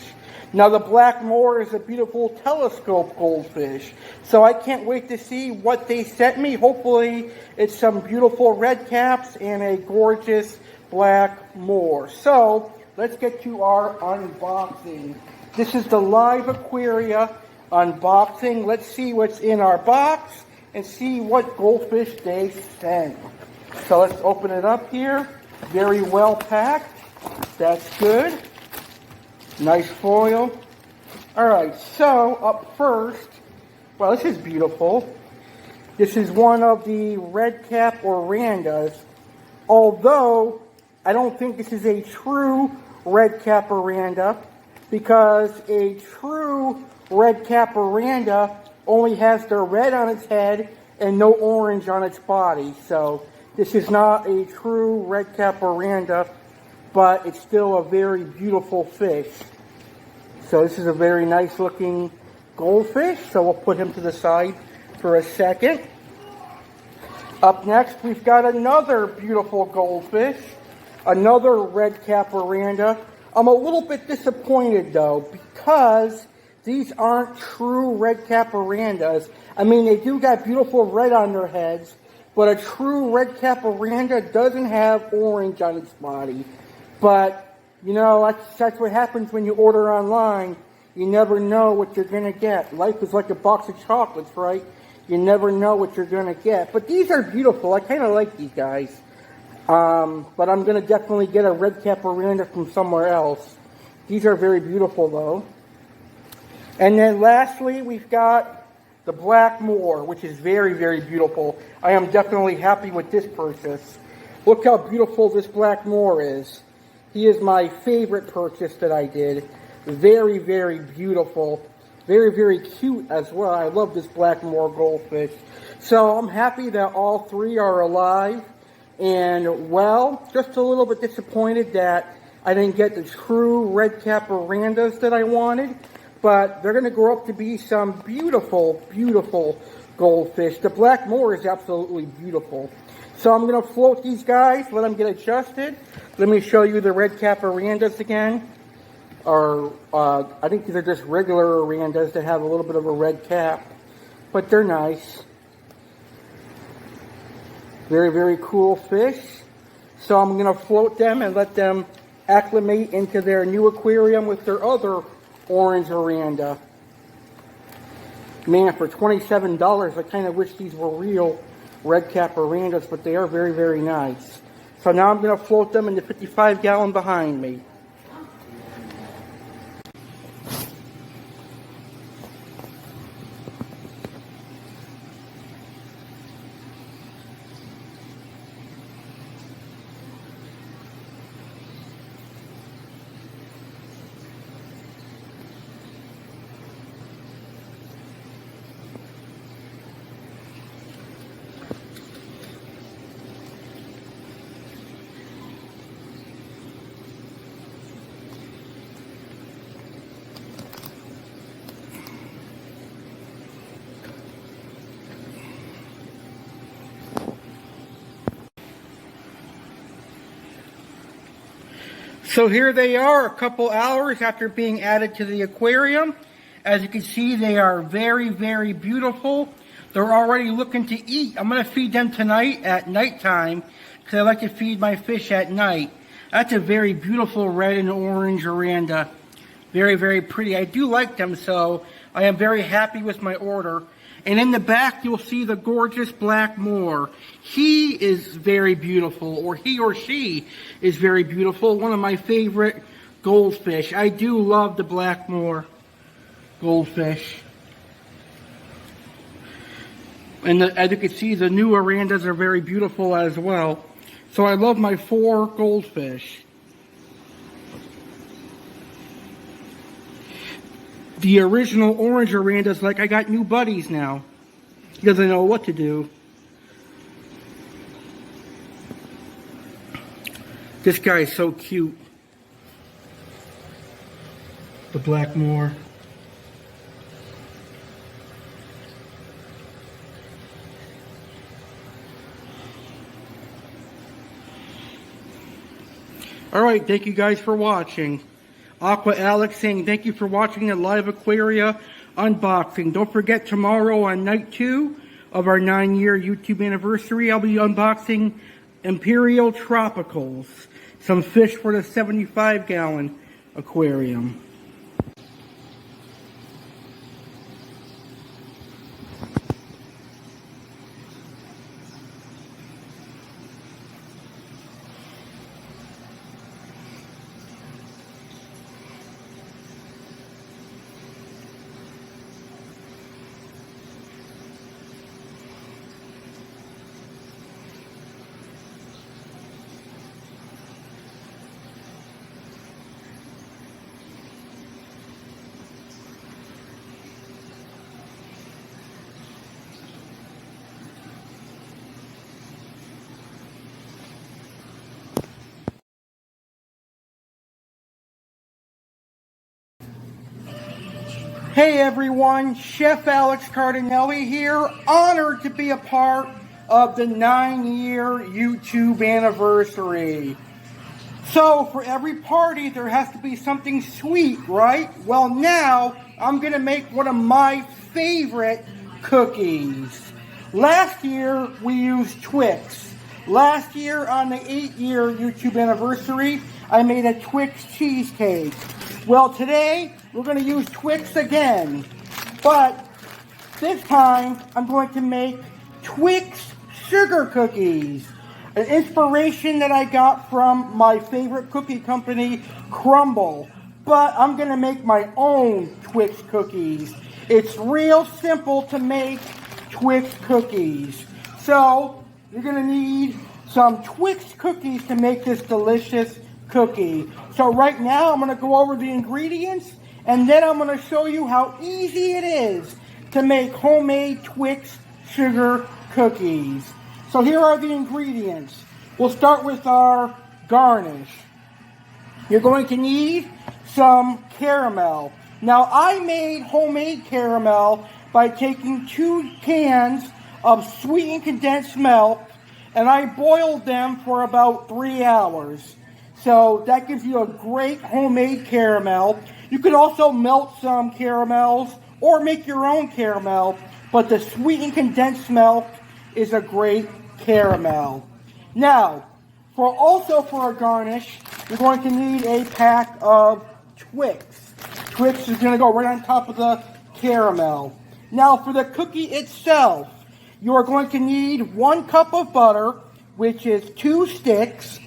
Now the black moor is a beautiful telescope goldfish, so I can't wait to see what they sent me. Hopefully it's some beautiful red caps and a gorgeous black moor. So let's get to our unboxing. This is the Live Aquaria unboxing. Let's see what's in our box and see what goldfish they sent. So let's open it up here. Very well packed. That's good. Nice foil. Alright, so up first, well, this is beautiful. This is one of the red cap orandas, although I don't think this is a true red cap oranda, because a true red cap oranda only has the red on its head and no orange on its body. So this is not a true red cap oranda, but it's still a very beautiful fish. So this is a very nice looking goldfish, so we'll put him to the side for a second. Up next, we've got another beautiful goldfish, another red cap oranda. I'm a little bit disappointed though, because these aren't true red cap orandas. I mean, they do got beautiful red on their heads, but a true red cap oranda doesn't have orange on its body. But you know, that's what happens when you order online. You never know what you're going to get. Life is like a box of chocolates, right? You never know what you're going to get. But these are beautiful. I kind of like these guys. But I'm going to definitely get a red Caparanda from somewhere else. These are very beautiful, though. And then lastly, we've got the Black Moor, which is very, very beautiful. I am definitely happy with this purchase. Look how beautiful this Black Moor is. He is my favorite purchase that I did. Very, very beautiful. Very, very cute as well. I love this Black Moor goldfish. So I'm happy that all three are alive. And, well, just a little bit disappointed that I didn't get the true red Caparandas that I wanted. But they're going to grow up to be some beautiful, beautiful goldfish. The Black Moor is absolutely beautiful. So I'm going to float these guys, let them get adjusted. Let me show you the red Caparandas again. I think these are just regular Arandas that have a little bit of a red cap. But they're nice. Very, very cool fish. So I'm going to float them and let them acclimate into their new aquarium with their other orange Aranda. Man, for $27, I kind of wish these were real red Caparandas, but they are very, very nice. So now I'm going to float them in the 55-gallon behind me. So here they are a couple hours after being added to the aquarium. As you can see, they are very, very beautiful. They're already looking to eat. I'm going to feed them tonight at nighttime because I like to feed my fish at night. That's a very beautiful red and orange Aranda. Very, very pretty. I do like them, so I am very happy with my order. And in the back, you'll see the gorgeous Black Moor. He is very beautiful, or he or she is very beautiful. One of my favorite goldfish. I do love the Black Moor goldfish. And as you can see, the new Arandas are very beautiful as well. So I love my 4 goldfish. The original orange Aranda's like, I got new buddies now. He doesn't know what to do. This guy is so cute. The Black Moor. Alright, thank you guys for watching. Aqua Alex saying thank you for watching the live Aquaria unboxing. Don't forget tomorrow on night 2 of our 9-year YouTube anniversary, I'll be unboxing Imperial Tropicals. Some fish for the 75-gallon aquarium. Hey everyone, Chef Alex Cardinale here, honored to be a part of the 9-year YouTube anniversary. So for every party there has to be something sweet, right? Well now, I'm going to make one of my favorite cookies. Last year we used Twix. Last year on the 8-year YouTube anniversary, I made a Twix cheesecake. Well today, we're going to use Twix again, but This time, I'm going to make Twix sugar cookies. An inspiration that I got from my favorite cookie company, Crumbl. But I'm going to make my own Twix cookies. It's real simple to make Twix cookies. So, you're going to need some Twix cookies to make this delicious cookie. So right now, I'm going to go over the ingredients, and then I'm going to show you how easy it is to make homemade Twix sugar cookies. So here are the ingredients. We'll start with our garnish. You're going to need some caramel. Now, I made homemade caramel by taking 2 cans of sweetened condensed milk, and I boiled them for about 3 hours. So that gives you a great homemade caramel. You could also melt some caramels or make your own caramel, but the sweetened condensed milk is a great caramel. Now, for our garnish, you're going to need a pack of Twix. Twix is going to go right on top of the caramel. Now, for the cookie itself, you are going to need 1 cup of butter, which is 2 sticks.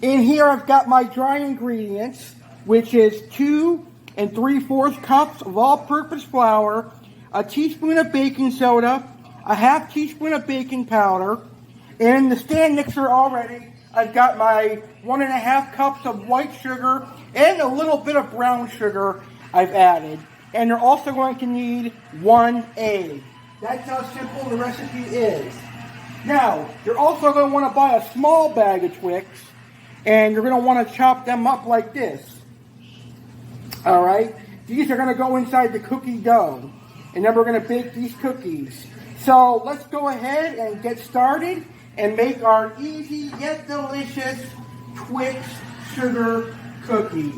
In here, I've got my dry ingredients, which is 2 3/4 cups of all-purpose flour, a teaspoon of baking soda, a half teaspoon of baking powder. In the stand mixer already, I've got my 1.5 cups of white sugar and a little bit of brown sugar I've added. And you're also going to need 1 egg. That's how simple the recipe is. Now, you're also going to want to buy a small bag of Twix, and you're going to want to chop them up like this. Alright? These are going to go inside the cookie dough, and then we're going to bake these cookies. So, let's go ahead and get started and make our easy yet delicious Twix sugar cookies.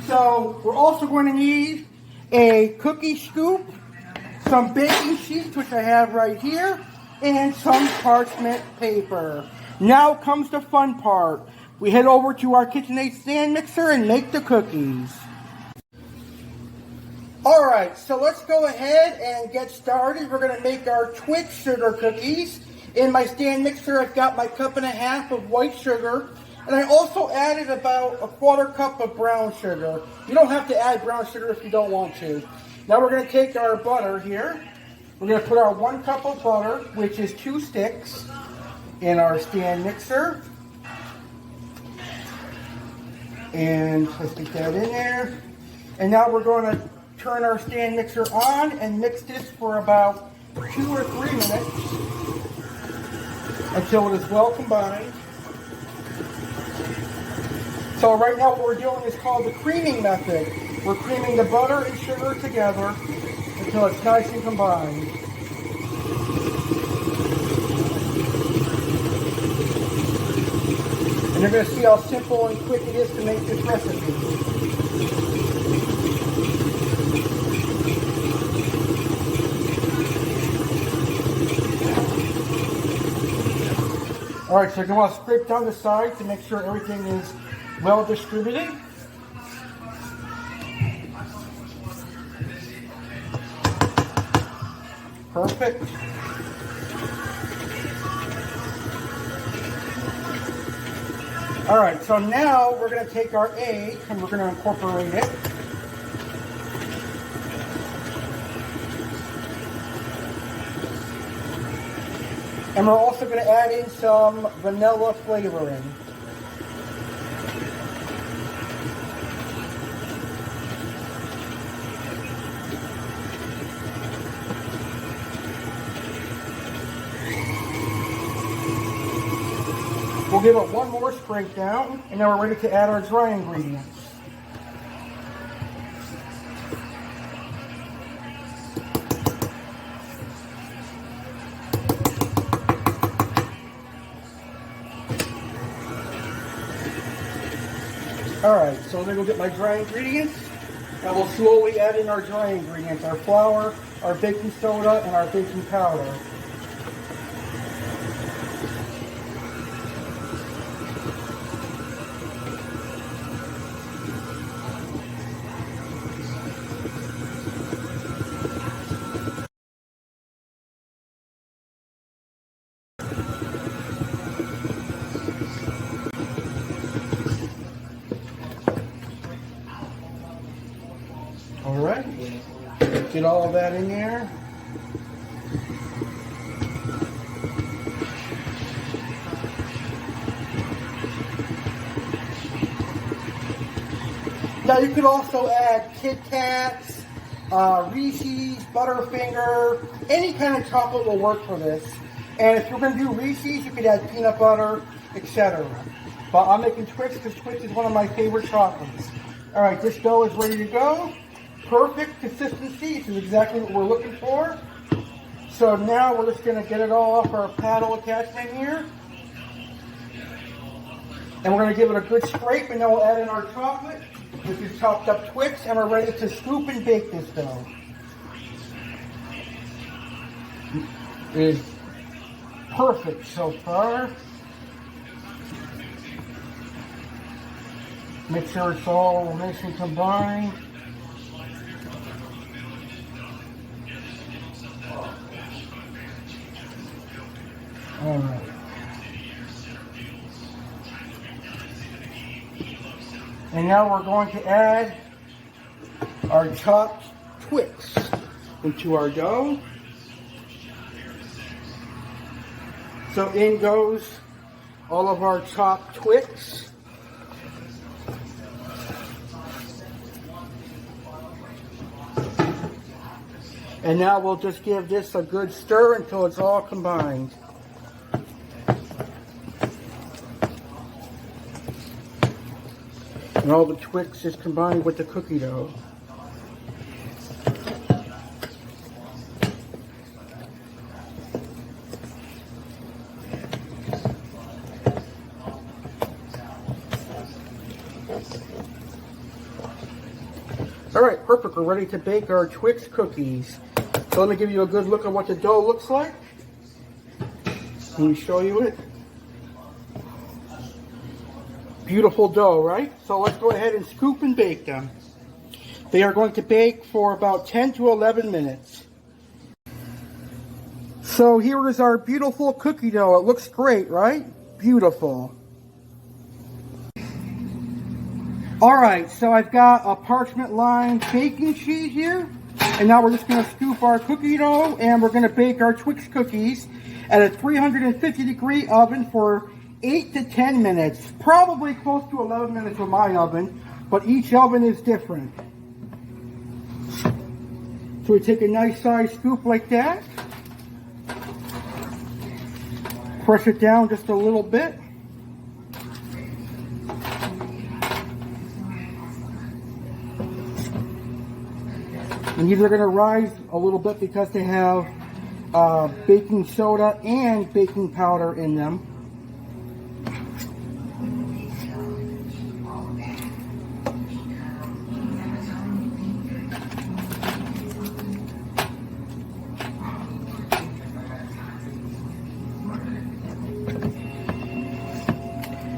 So, we're also going to need a cookie scoop, some baking sheets, which I have right here, and some parchment paper. Now comes the fun part. We head over to our KitchenAid stand mixer and make the cookies. Alright, so let's go ahead and get started. We're going to make our Twix sugar cookies. In my stand mixer, I've got my 1.5 cups of white sugar. And I also added about a 1/4 cup of brown sugar. You don't have to add brown sugar if you don't want to. Now we're going to take our butter here. We're going to put our 1 cup of butter, which is 2 sticks, in our stand mixer. And let's get that in there. And now we're going to turn our stand mixer on and mix this for about 2 or 3 minutes until it is well combined. So right now what we're doing is called the creaming method. We're creaming the butter and sugar together until it's nice and combined. And you're going to see how simple and quick it is to make this recipe. Alright, so you're going to want to scrape down the side to make sure everything is well distributed. Perfect. Alright, so now we're going to take our egg and we're going to incorporate it. And we're also going to add in some vanilla flavoring. We'll give it one more scrape down, and now we're ready to add our dry ingredients. Alright, so I'm going to go get my dry ingredients, and we'll slowly add in our dry ingredients, our flour, our baking soda, and our baking powder. Get all of that in there. Now you could also add Kit Kats, Reese's, Butterfinger, any kind of chocolate will work for this. And if you're going to do Reese's, you could add peanut butter, etc. But I'm making Twix because Twix is one of my favorite chocolates. All right, this dough is ready to go. Perfect consistency. This is exactly what we're looking for. So now we're just going to get it all off our paddle attachment here. And we're going to give it a good scrape, and then we'll add in our chocolate. This is chopped up Twix, and we're ready to scoop and bake this dough. It is perfect so far. Make sure it's all nice and combined. All right. And now we're going to add our chopped Twix into our dough. So in goes all of our chopped Twix. And now we'll just give this a good stir until it's all combined. And all the Twix is combined with the cookie dough. All right, perfect. We're ready to bake our Twix cookies. So let me give you a good look at what the dough looks like. Let me show you it. Beautiful dough, right? So let's go ahead and scoop and bake them. They are going to bake for about 10 to 11 minutes. So here is our beautiful cookie dough. It looks great, right? Beautiful. All right, so I've got a parchment-lined baking sheet here. And now we're just going to scoop our cookie dough, and we're going to bake our Twix cookies at a 350-degree oven for 8 to 10 minutes, probably close to 11 minutes with my oven, but each oven is different. So we take a nice size scoop like that, press it down just a little bit, and these are going to rise a little bit because they have baking soda and baking powder in them.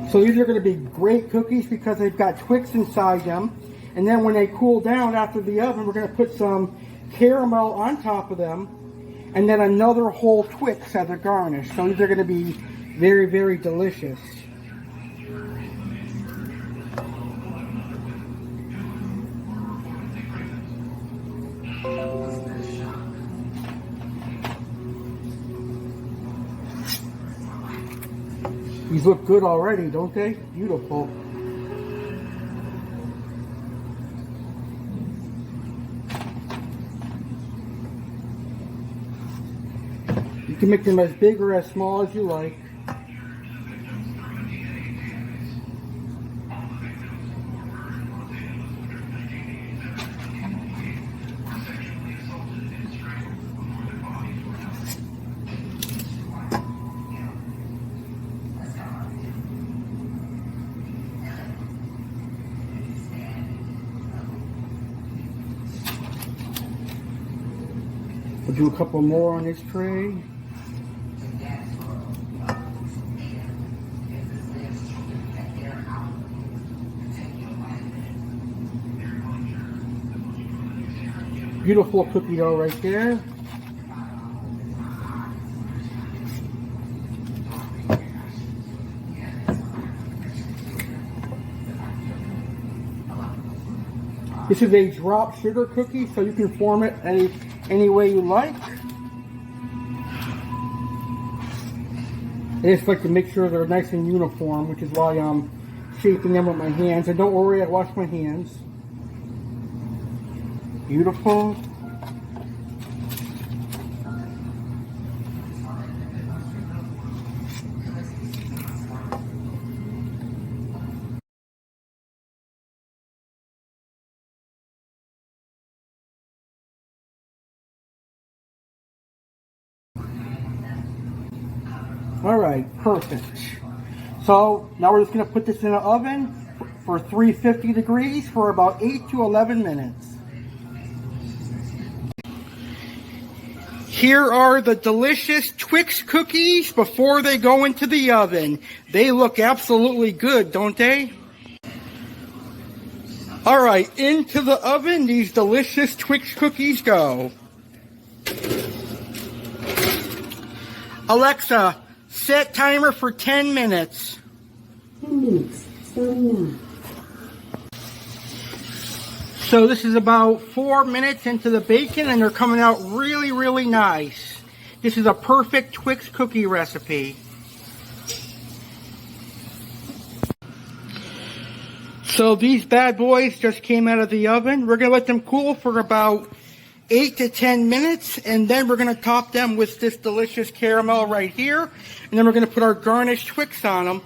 So these are going to be great cookies because they've got Twix inside them. And then when they cool down after the oven, we're going to put some caramel on top of them. And then another whole Twix as a garnish. So these are going to be very, very delicious. These look good already, don't they? Beautiful. You can make them as big or as small as you like. We'll do a couple more on this tray. Beautiful cookie dough right there. This is a drop sugar cookie, so you can form it any way you like. I just like to make sure they're nice and uniform, which is why I'm shaping them with my hands. And don't worry, I wash my hands. Beautiful. Alright, perfect. So now we're just going to put this in the oven for 350 degrees for about 8 to 11 minutes. Here are the delicious Twix cookies before they go into the oven. They look absolutely good, don't they? Alright, into the oven these delicious Twix cookies go. Alexa, set timer for 10 minutes. 10 minutes, starting now. So this is about 4 minutes into the bacon and they're coming out really, really nice. This is a perfect Twix cookie recipe. So these bad boys just came out of the oven. We're going to let them cool for about 8 to 10 minutes, and then we're going to top them with this delicious caramel right here, and then we're going to put our garnished Twix on them,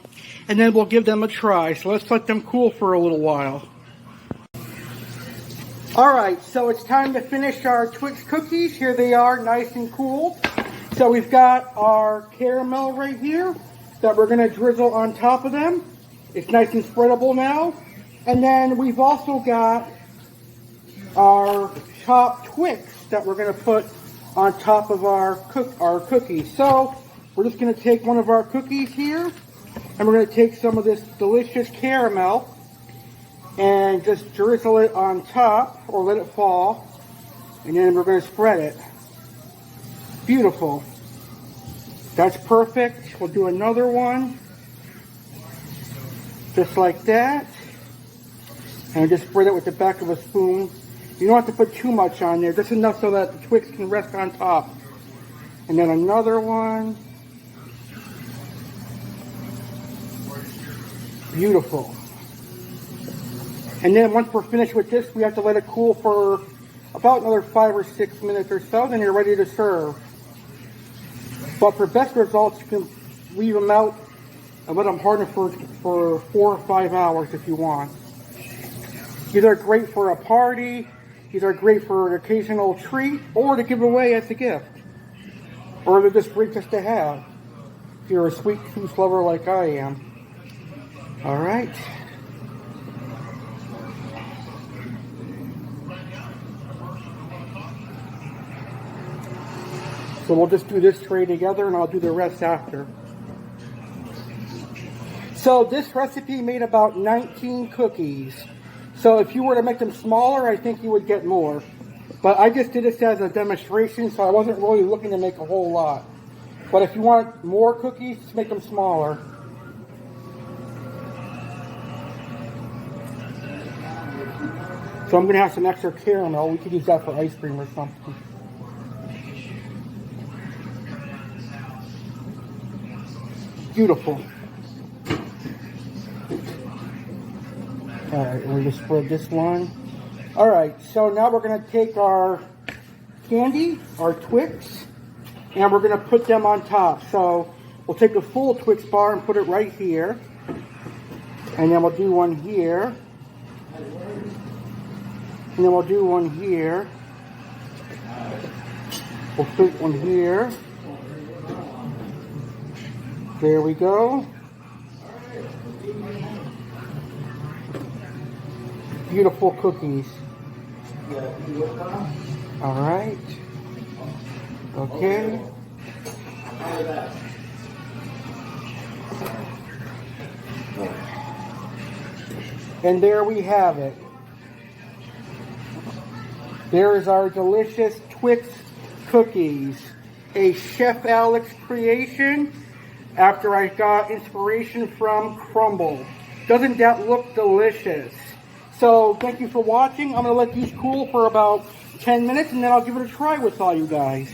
and then we'll give them a try. So let's let them cool for a little while. Alright, so it's time to finish our Twix cookies. Here they are, nice and cool. So we've got our caramel right here that we're going to drizzle on top of them. It's nice and spreadable now. And then we've also got our chopped Twix that we're going to put on top of our cookies. So we're just going to take one of our cookies here, and we're going to take some of this delicious caramel and just drizzle it on top, or let it fall, and then we're going to spread it. Beautiful. That's perfect. We'll do another one, just like that, and just spread it with the back of a spoon. You don't have to put too much on there, just enough so that the Twix can rest on top. And then another one. Beautiful. And then once we're finished with this, we have to let it cool for about another 5 or 6 minutes or so, then you're ready to serve. But for best results, you can leave them out and let them harden for 4 or 5 hours if you want. These are great for a party, these are great for an occasional treat, or to give away as a gift. Or they're just great just to have, if you're a sweet tooth lover like I am. Alright. So we'll just do this tray together and I'll do the rest after. So this recipe made about 19 cookies. So if you were to make them smaller, I think you would get more. But I just did this as a demonstration, so I wasn't really looking to make a whole lot. But if you want more cookies, just make them smaller. So I'm going to have some extra caramel. We could use that for ice cream or something. Beautiful. Alright, we're going to spread this one. Alright, so now we're going to take our candy, our Twix, and we're going to put them on top. So we'll take a full Twix bar and put it right here. And then we'll do one here. And then we'll do one here. We'll put one here. There we go. Beautiful cookies. All right. Okay. And there we have it. There is our delicious Twix cookies. A Chef Alex creation after I got inspiration from Crumbl. Doesn't that look delicious? So thank you for watching. I'm going to let these cool for about 10 minutes, and then I'll give it a try with all you guys.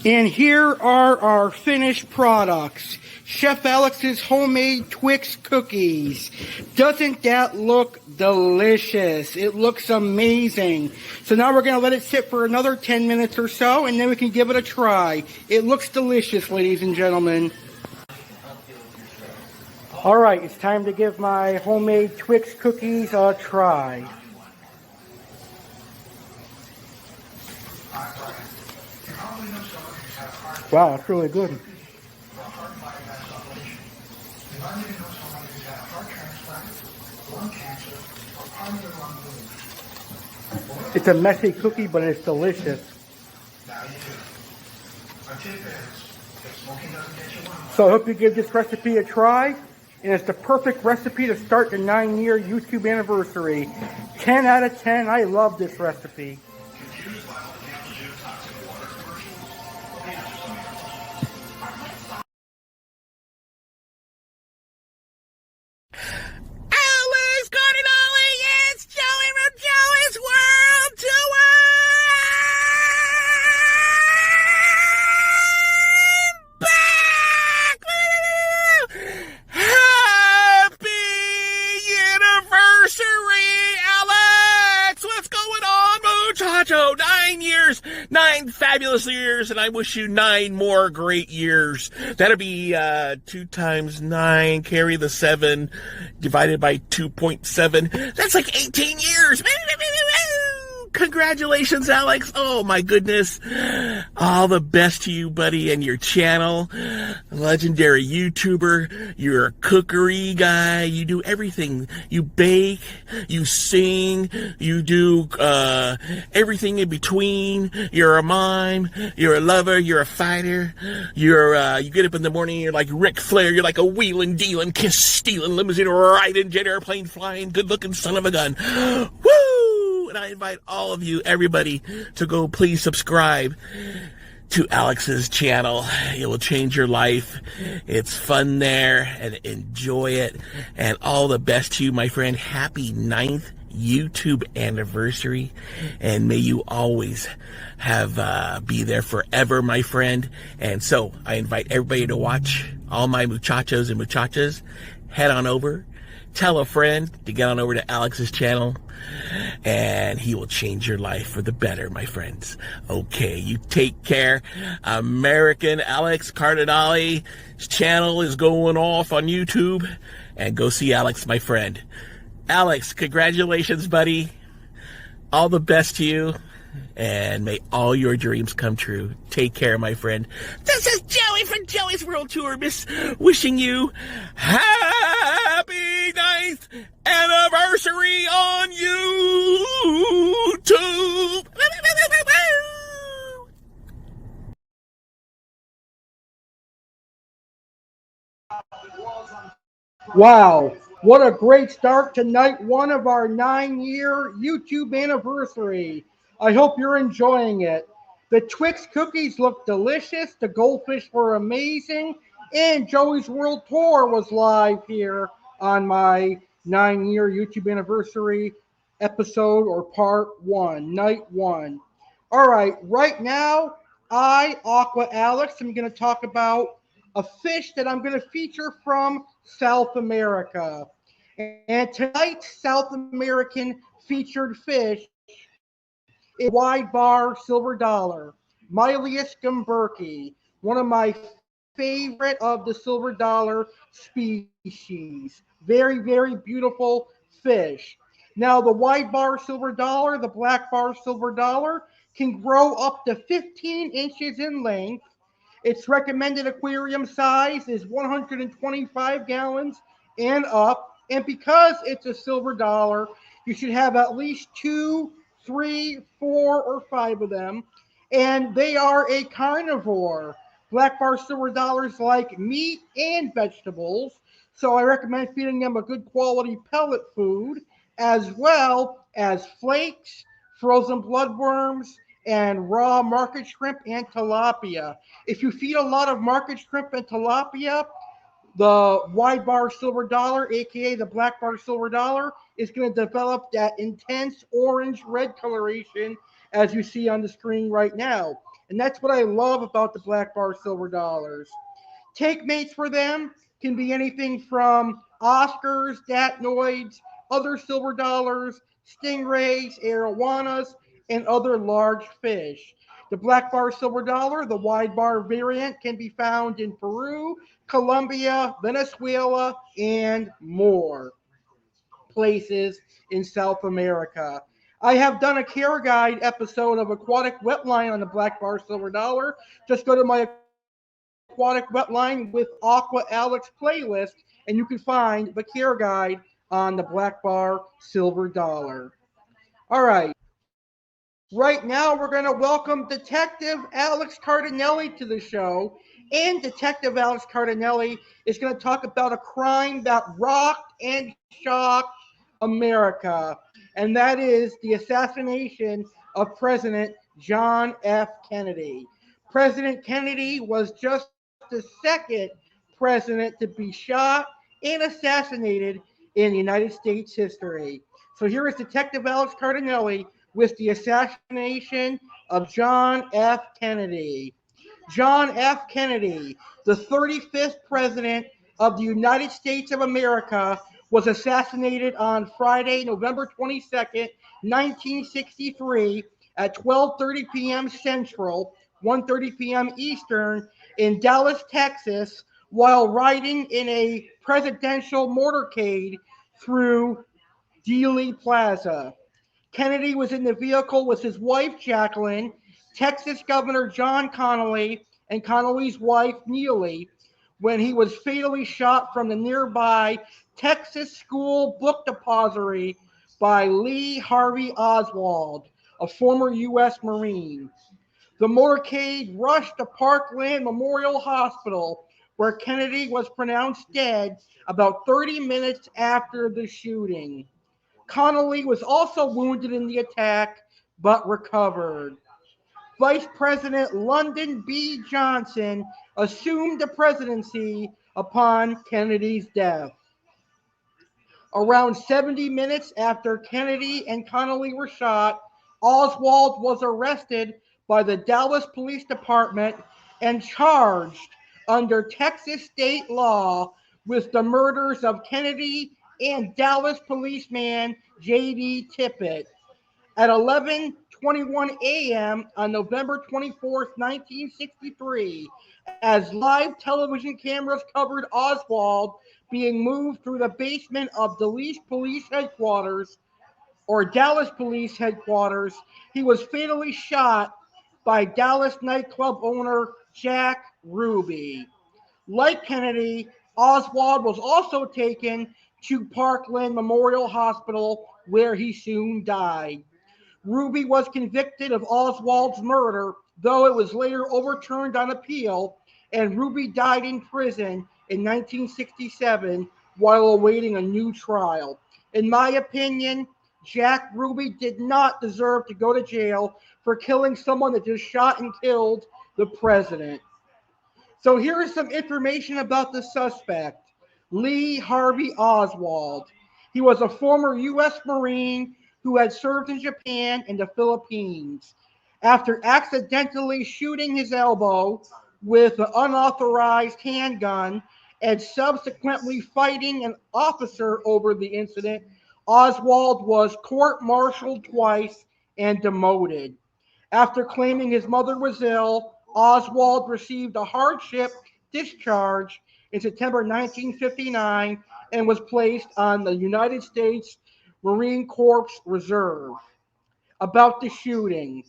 And here are our finished products. Chef Alex's homemade Twix cookies. Doesn't that look delicious? It looks amazing. So now we're going to let it sit for another 10 minutes or so, and then we can give it a try. It looks delicious, ladies and gentlemen. All right, it's time to give my homemade Twix cookies a try. Wow, it's really good. It's a messy cookie, but it's delicious. So I hope you give this recipe a try. And it's the perfect recipe to start the 9-year YouTube anniversary. 10 out of 10. I love this recipe. Alex Cardinale, it's Joey from Joey's World Tour! Back! Happy anniversary, Alex! What's going on, muchacho? 9 years, 9 fabulous years, and I wish you 9 more great years. That'll be 2 times 9, carry the 7, divided by 2.7. That's like 18 years. Congratulations, Alex. Oh, my goodness. All the best to you, buddy, and your channel. Legendary YouTuber. You're a cookery guy. You do everything. You bake. You sing. You do everything in between. You're a mime. You're a lover. You're a fighter. You get up in the morning, you're like Ric Flair. You're like a wheeling, dealing, kiss-stealing, limousine riding, jet airplane flying, good-looking son of a gun. Woo! And I invite all of you, everybody, to go please subscribe to Alex's channel. It will change your life. It's fun there, and enjoy it. And all the best to you, my friend. Happy 9th YouTube anniversary, and may you always have be there forever, my friend. And so I invite everybody to watch. All my muchachos and muchachas, head on over, tell a friend to get on over to Alex's channel, and he will change your life for the better, my friends. Okay, you take care. American Alex Cardinale's channel is going off on YouTube, and go see Alex, my friend. Alex, congratulations, buddy. All the best to you, and may all your dreams come true. Take care, my friend. This is Joey from Joey's World Tour, wishing you happy 9th anniversary on YouTube. Wow, what a great start to night 1 of our 9-year YouTube anniversary. I hope you're enjoying it. The Twix cookies look delicious, the Goldfish were amazing, and Joey's World Tour was live here on my 9-year YouTube anniversary episode, or part 1, night 1. All right, right now, Aqua Alex, am going to talk about a fish that I'm going to feature from South America. And tonight's South American featured fish is wide bar silver dollar, Mylius gumberki, one of my favorite of the silver dollar species. Very, very beautiful fish. Now, the wide bar silver dollar, the black bar silver dollar, can grow up to 15 inches in length. Its recommended aquarium size is 125 gallons and up. And because it's a silver dollar, you should have at least 2, 3, 4, or 5 of them. And they are a carnivore. Black bar silver dollars like meat and vegetables. So I recommend feeding them a good quality pellet food, as well as flakes, frozen bloodworms, and raw market shrimp and tilapia. If you feed a lot of market shrimp and tilapia, The wide bar silver dollar, aka the black bar silver dollar, is going to develop that intense orange red coloration as you see on the screen right now. And that's what I love about the black bar silver dollars. Take mates for them can be anything from Oscars, Datnoids, other silver dollars, stingrays, arowanas, and other large fish. The black bar silver dollar, the wide bar variant, can be found in Peru, Colombia, Venezuela, and more places in South America. I have done a care guide episode of aquatic wetline on the black bar silver dollar. Just go to my aquatic wetline with Aqua Alex playlist, and you can find the care guide on the black bar silver dollar. All right. Right now, we're going to welcome Detective Alex Cardinale to the show. And Detective Alex Cardinale is going to talk about a crime that rocked and shocked America, and that is the assassination of President John F. Kennedy. President Kennedy was just the second president to be shot and assassinated in United States history. So here is Detective Alex Cardinale with the assassination of John F. Kennedy. John F. Kennedy, the 35th President of the United States of America, was assassinated on Friday, November 22nd, 1963 at 12:30 p.m. Central, 1:30 p.m. Eastern in Dallas, Texas, while riding in a presidential motorcade through Dealey Plaza. Kennedy was in the vehicle with his wife, Jacqueline, Texas Governor John Connally, and Connally's wife, Neely, when he was fatally shot from the nearby Texas School Book Depository by Lee Harvey Oswald, a former U.S. Marine. The motorcade rushed to Parkland Memorial Hospital, where Kennedy was pronounced dead about 30 minutes after the shooting. Connally was also wounded in the attack, but recovered. Vice President Lyndon B. Johnson assumed the presidency upon Kennedy's death. Around 70 minutes after Kennedy and Connally were shot, Oswald was arrested by the Dallas Police Department and charged under Texas state law with the murders of Kennedy and Dallas policeman J.D. Tippit. At 11:21 a.m. on November 24th, 1963, as live television cameras covered Oswald being moved through the basement of Dallas Police Headquarters, he was fatally shot by Dallas nightclub owner Jack Ruby. Like Kennedy, Oswald was also taken to Parkland Memorial Hospital, where he soon died. Ruby was convicted of Oswald's murder, though it was later overturned on appeal, and Ruby died in prison in 1967 while awaiting a new trial. In my opinion, Jack Ruby did not deserve to go to jail for killing someone that just shot and killed the president. So here is some information about the suspect, Lee Harvey Oswald. He was a former U.S. Marine who had served in Japan and the Philippines. After accidentally shooting his elbow with an unauthorized handgun and subsequently fighting an officer over the incident, Oswald was court-martialed twice and demoted. After claiming his mother was ill, Oswald received a hardship discharge in September 1959 and was placed on the United States Marine Corps Reserve. About the shooting,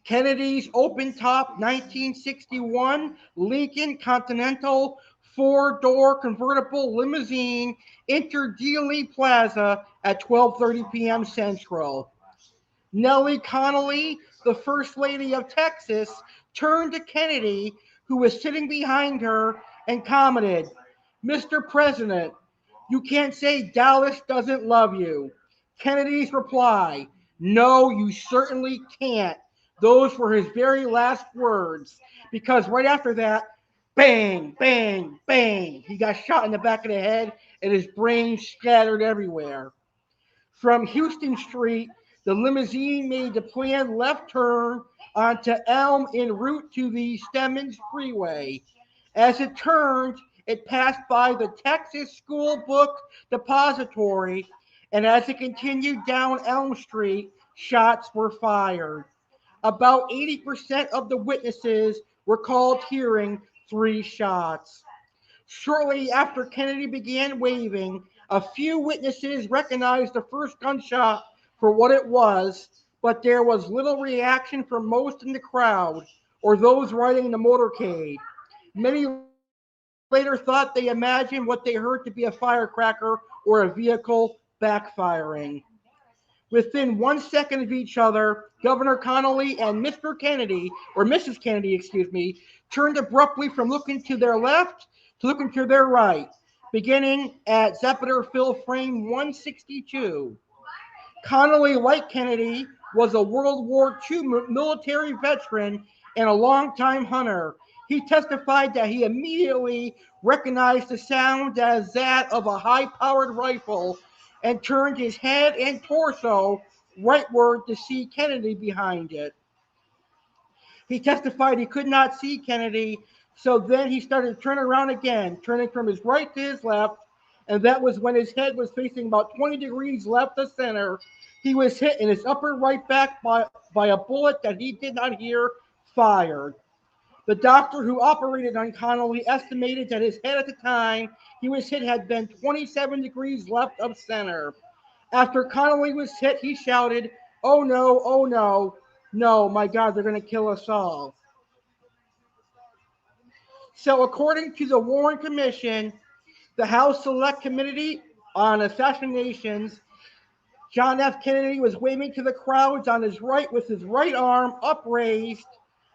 Kennedy's open-top 1961 Lincoln Continental four-door convertible limousine entered Dealey Plaza at 12:30 p.m. Central. Nellie Connally, the First Lady of Texas, turned to Kennedy, who was sitting behind her, and commented, "Mr. President, you can't say Dallas doesn't love you." Kennedy's reply, "No, you certainly can't." Those were his very last words, because right after that, Bang, bang, bang. He got shot in the back of the head and his brain scattered everywhere. From Houston Street, the limousine made the planned left turn onto Elm en route to the Stemmons Freeway. As it turned, it passed by the Texas School Book Depository, and as it continued down Elm Street, shots were fired. About 80% of the witnesses recalled hearing 3 shots. Shortly after Kennedy began waving, a few witnesses recognized the first gunshot for what it was, but there was little reaction from most in the crowd or those riding the motorcade. Many later thought they imagined what they heard to be a firecracker or a vehicle backfiring. Within 1 second of each other, Governor Connolly and Mr. Kennedy, or Mrs. Kennedy, excuse me, turned abruptly from looking to their left to looking to their right, beginning at Zephyr Fill Frame 162. Connolly, like Kennedy, was a World War II military veteran and a longtime hunter. He testified that he immediately recognized the sound as that of a high-powered rifle and turned his head and torso rightward to see Kennedy behind it. He testified he could not see Kennedy, so then he started to turn around again, turning from his right to his left, and that was when his head was facing about 20 degrees left of center. He was hit in his upper right back by a bullet that he did not hear fired. The doctor who operated on Connolly estimated that his head at the time he was hit had been 27 degrees left of center. After Connolly was hit, he shouted, "Oh no, oh no, no, my God, they're going to kill us all." So according to the Warren Commission, the House Select Committee on Assassinations, John F. Kennedy was waving to the crowds on his right with his right arm upraised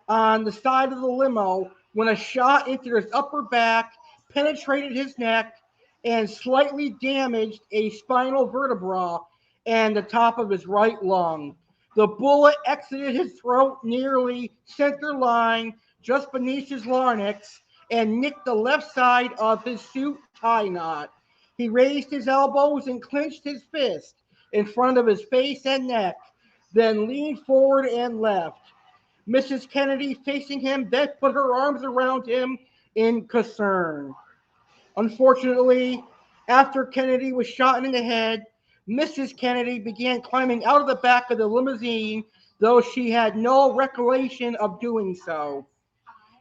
on the side of the limo when a shot into his upper back penetrated his neck and slightly damaged a spinal vertebra and the top of his right lung. The bullet exited his throat nearly center line, just beneath his larynx, and nicked the left side of his suit tie knot. He raised his elbows and clenched his fist in front of his face and neck, then leaned forward and left. Mrs. Kennedy, facing him, then put her arms around him in concern. Unfortunately, after Kennedy was shot in the head, Mrs. Kennedy began climbing out of the back of the limousine, though she had no recollection of doing so.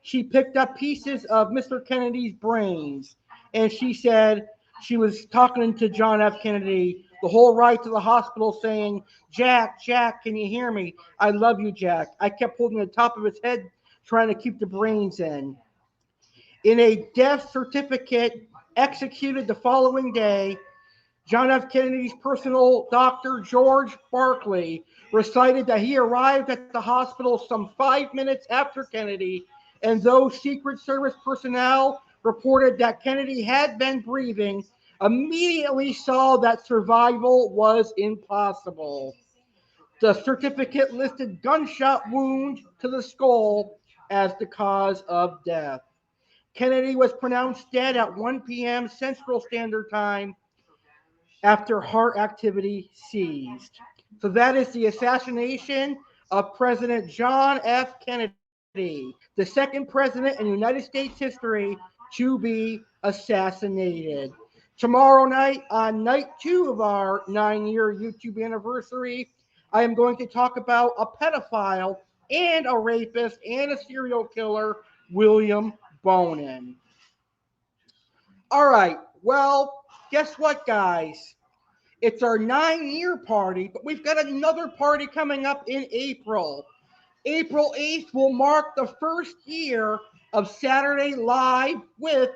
She picked up pieces of Mr. Kennedy's brains, and she said she was talking to John F. Kennedy the whole ride to the hospital saying, "Jack, Jack, can you hear me? I love you, Jack." I kept holding the top of his head, trying to keep the brains in. In a death certificate executed the following day, John F. Kennedy's personal doctor, George Barkley, recited that he arrived at the hospital some 5 minutes after Kennedy, and though Secret Service personnel reported that Kennedy had been breathing, immediately saw that survival was impossible. The certificate listed gunshot wound to the skull as the cause of death. Kennedy was pronounced dead at 1 p.m. Central Standard Time after heart activity ceased. So that is the assassination of President John F. Kennedy, the second president in United States history to be assassinated. Tomorrow night, on night 2 of our 9-year YouTube anniversary, I am going to talk about a pedophile and a rapist and a serial killer, William Bonin. All right, well, guess what, guys? It's our 9-year party, but we've got another party coming up in April. April 8th will mark the first year of Saturday Live with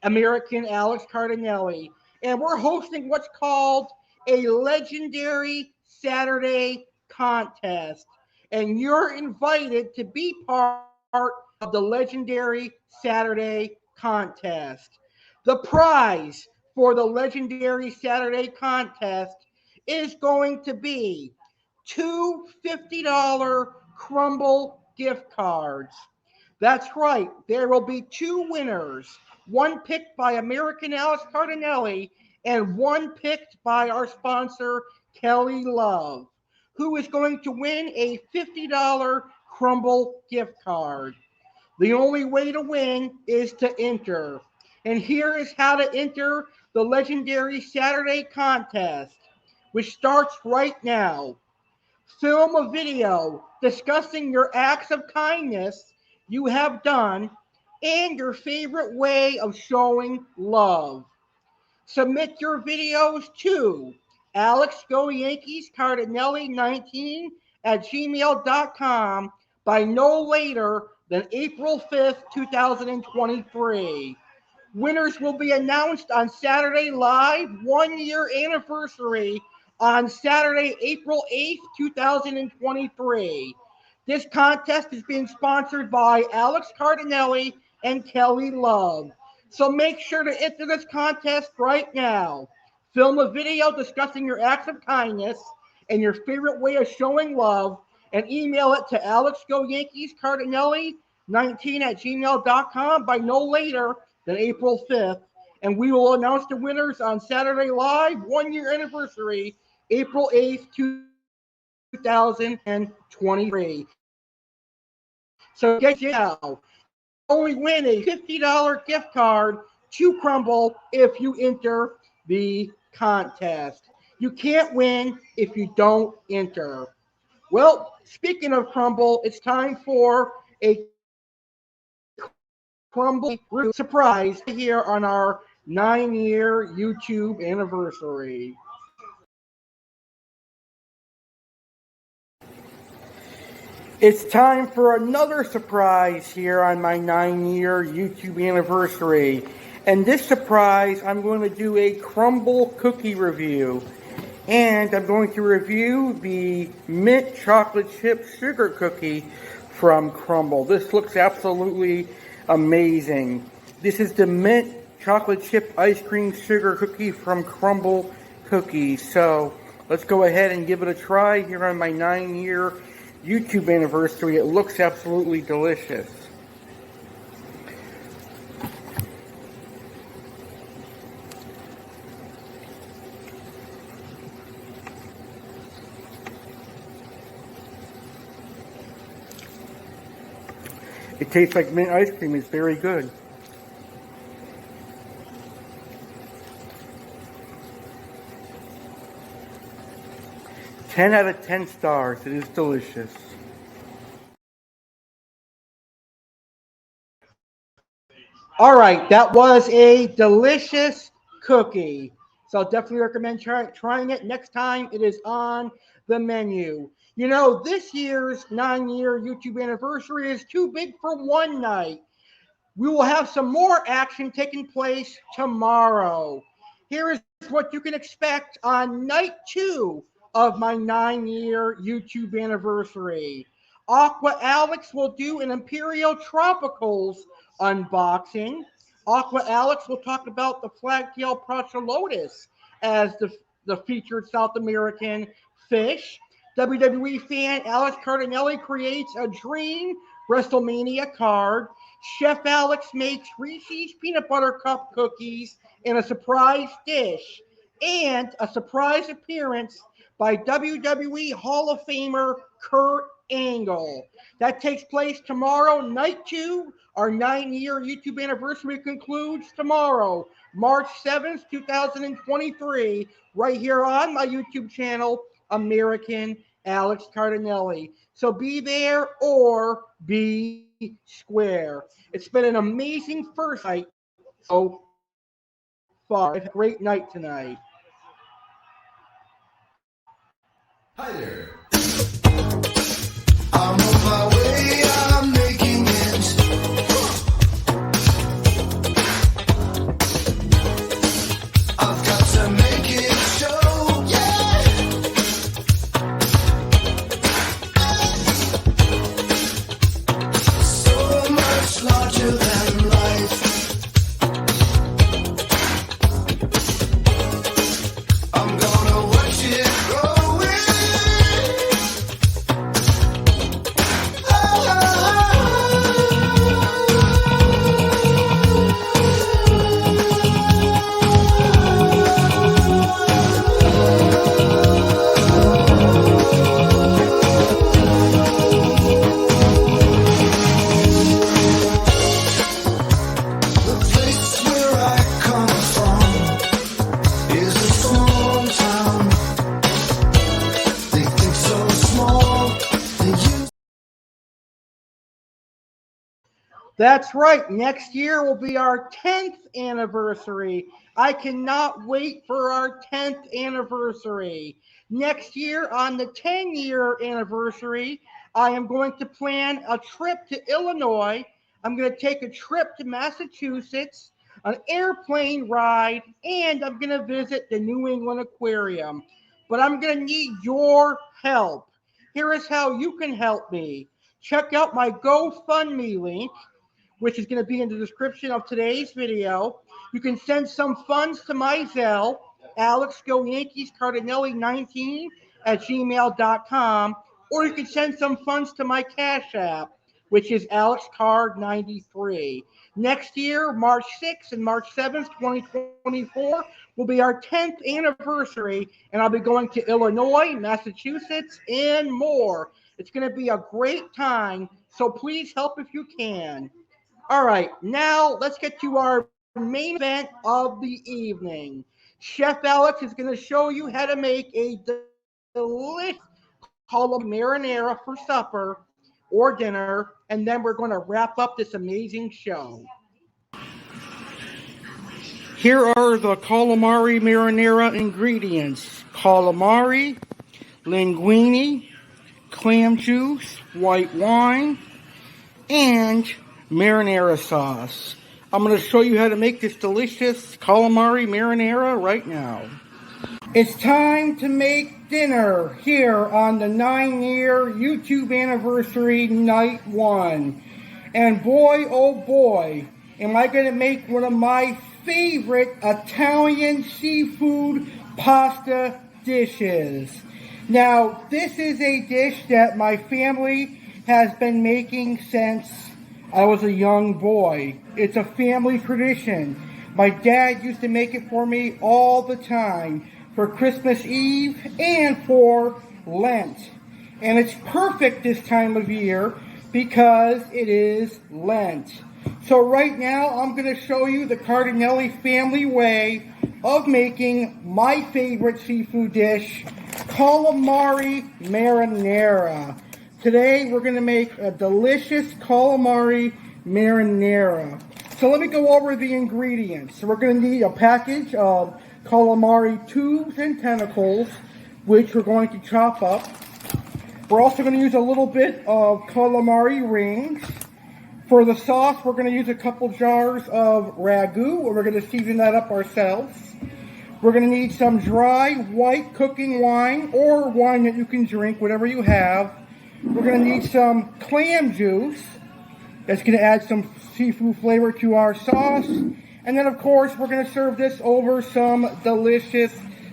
American Alex Cardinale. And we're hosting what's called a legendary Saturday contest. And you're invited to be part of the legendary Saturday contest. The prize for the legendary Saturday contest is going to be two $50 Crumbl gift cards. That's right, there will be two winners, one picked by American Alex Cardinale and one picked by our sponsor, Kelly Love, who is going to win a $50 Crumbl gift card. The only way to win is to enter. And here is how to enter the legendary Saturday contest, which starts right now. Film a video discussing your acts of kindness you have done and your favorite way of showing love. Submit your videos to AlexGoYankeesCardinale19 at gmail.com by no later than April 5th, 2023. Winners will be announced on Saturday Live 1 year anniversary on Saturday, April 8th, 2023. This contest is being sponsored by Alex Cardinale and Kelly Love. So make sure to enter this contest right now. Film a video discussing your acts of kindness and your favorite way of showing love and email it to AlexGoYankeesCardinale19 at gmail.com by no later than April 5th. And we will announce the winners on Saturday Live 1 year anniversary, April 8th, 2023. So get you now. Only win a $50 gift card to Crumbl if you enter the contest. You can't win if you don't enter. Well, speaking of Crumbl, it's time for a Crumbl surprise here on our 9-year YouTube anniversary. It's time for another surprise here on my 9-year YouTube anniversary. And this surprise, I'm going to do a Crumbl cookie review. And I'm going to review the mint chocolate chip sugar cookie from Crumbl. This looks absolutely amazing. This is the mint chocolate chip ice cream sugar cookie from Crumbl Cookies. So let's go ahead and give it a try here on my 9-year YouTube anniversary. It looks absolutely delicious. It tastes like mint ice cream. It's very good. Ten out of 10 stars. It is delicious. All right, that was a delicious cookie. So I'll definitely recommend trying it next time it is on the menu. You know, this year's 9-year YouTube anniversary is too big for one night. We will have some more action taking place tomorrow. Here is what you can expect on night 2 of my 9-year YouTube anniversary. Aqua Alex will do an Imperial Tropicals unboxing. Aqua Alex will talk about the flagtail Procholotus as the featured South American fish. WWE fan Alex Cardinale creates a dream WrestleMania card. Chef Alex makes Reese's Peanut Butter Cup cookies in a surprise dish. And a surprise appearance by WWE Hall of Famer Kurt Angle. That takes place tomorrow, night 2. Our 9-year YouTube anniversary concludes tomorrow, March 7th, 2023, right here on my YouTube channel, American Alex Cardinale. So be there or be square. It's been an amazing first night so far. It's a great night tonight. Hi there. I'm on my way, I'm making it. I've got to make it show, yeah. So much larger than life. I'm gonna watch it growing. That's right. Next year will be our 10th anniversary. I cannot wait for our 10th anniversary. Next year, on the 10-year anniversary, I am going to plan a trip to Illinois. I'm going to take a trip to Massachusetts, an airplane ride, and I'm going to visit the New England Aquarium. But I'm going to need your help. Here is how you can help me. Check out my GoFundMe link, which is going to be in the description of today's video. You can send some funds to my Zelle, Alex Go Yankees Cardinale 19 at gmail.com, or you can send some funds to my Cash App, which is AlexCard93. Next year, March 6th and March 7th, 2024, will be our 10th anniversary, and I'll be going to Illinois, Massachusetts, and more. It's going to be a great time, so please help if you can. All right, now let's get to our main event of the evening. Chef Alex is going to show you how to make a delicious calamari marinara for supper or dinner, and then we're going to wrap up this amazing show. Here are the calamari marinara ingredients: calamari, linguine, clam juice, white wine, and marinara sauce. I'm going to show you how to make this delicious calamari marinara right now. It's time to make dinner here on the 9-year YouTube anniversary night 1. And boy, oh boy, am I going to make one of my favorite Italian seafood pasta dishes. Now, this is a dish that my family has been making since I was a young boy. It's a family tradition. My dad used to make it for me all the time for Christmas Eve and for Lent. And it's perfect this time of year because it is Lent. So right now I'm going to show you the Cardinale family way of making my favorite seafood dish, calamari marinara. Today we're going to make a delicious calamari marinara. So let me go over the ingredients. So we're going to need a package of calamari tubes and tentacles, which we're going to chop up. We're also going to use a little bit of calamari rings. For the sauce, we're going to use a couple jars of ragu, and we're going to season that up ourselves. We're going to need some dry white cooking wine, or wine that you can drink, whatever you have. We're going to need some clam juice. That's going to add some seafood flavor to our sauce. And then, of course, we're going to serve this over some delicious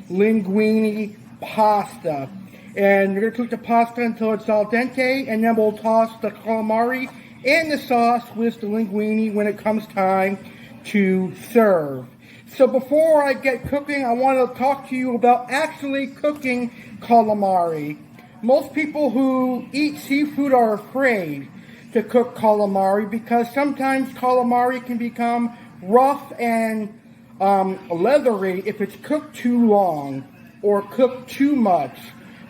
linguine pasta. And you're going to cook the pasta until it's al dente, and then we'll toss the calamari and the sauce with the linguine when it comes time to serve. So before I get cooking, I want to talk to you about actually cooking calamari. Most people who eat seafood are afraid to cook calamari because sometimes calamari can become rough and leathery if it's cooked too long or cooked too much.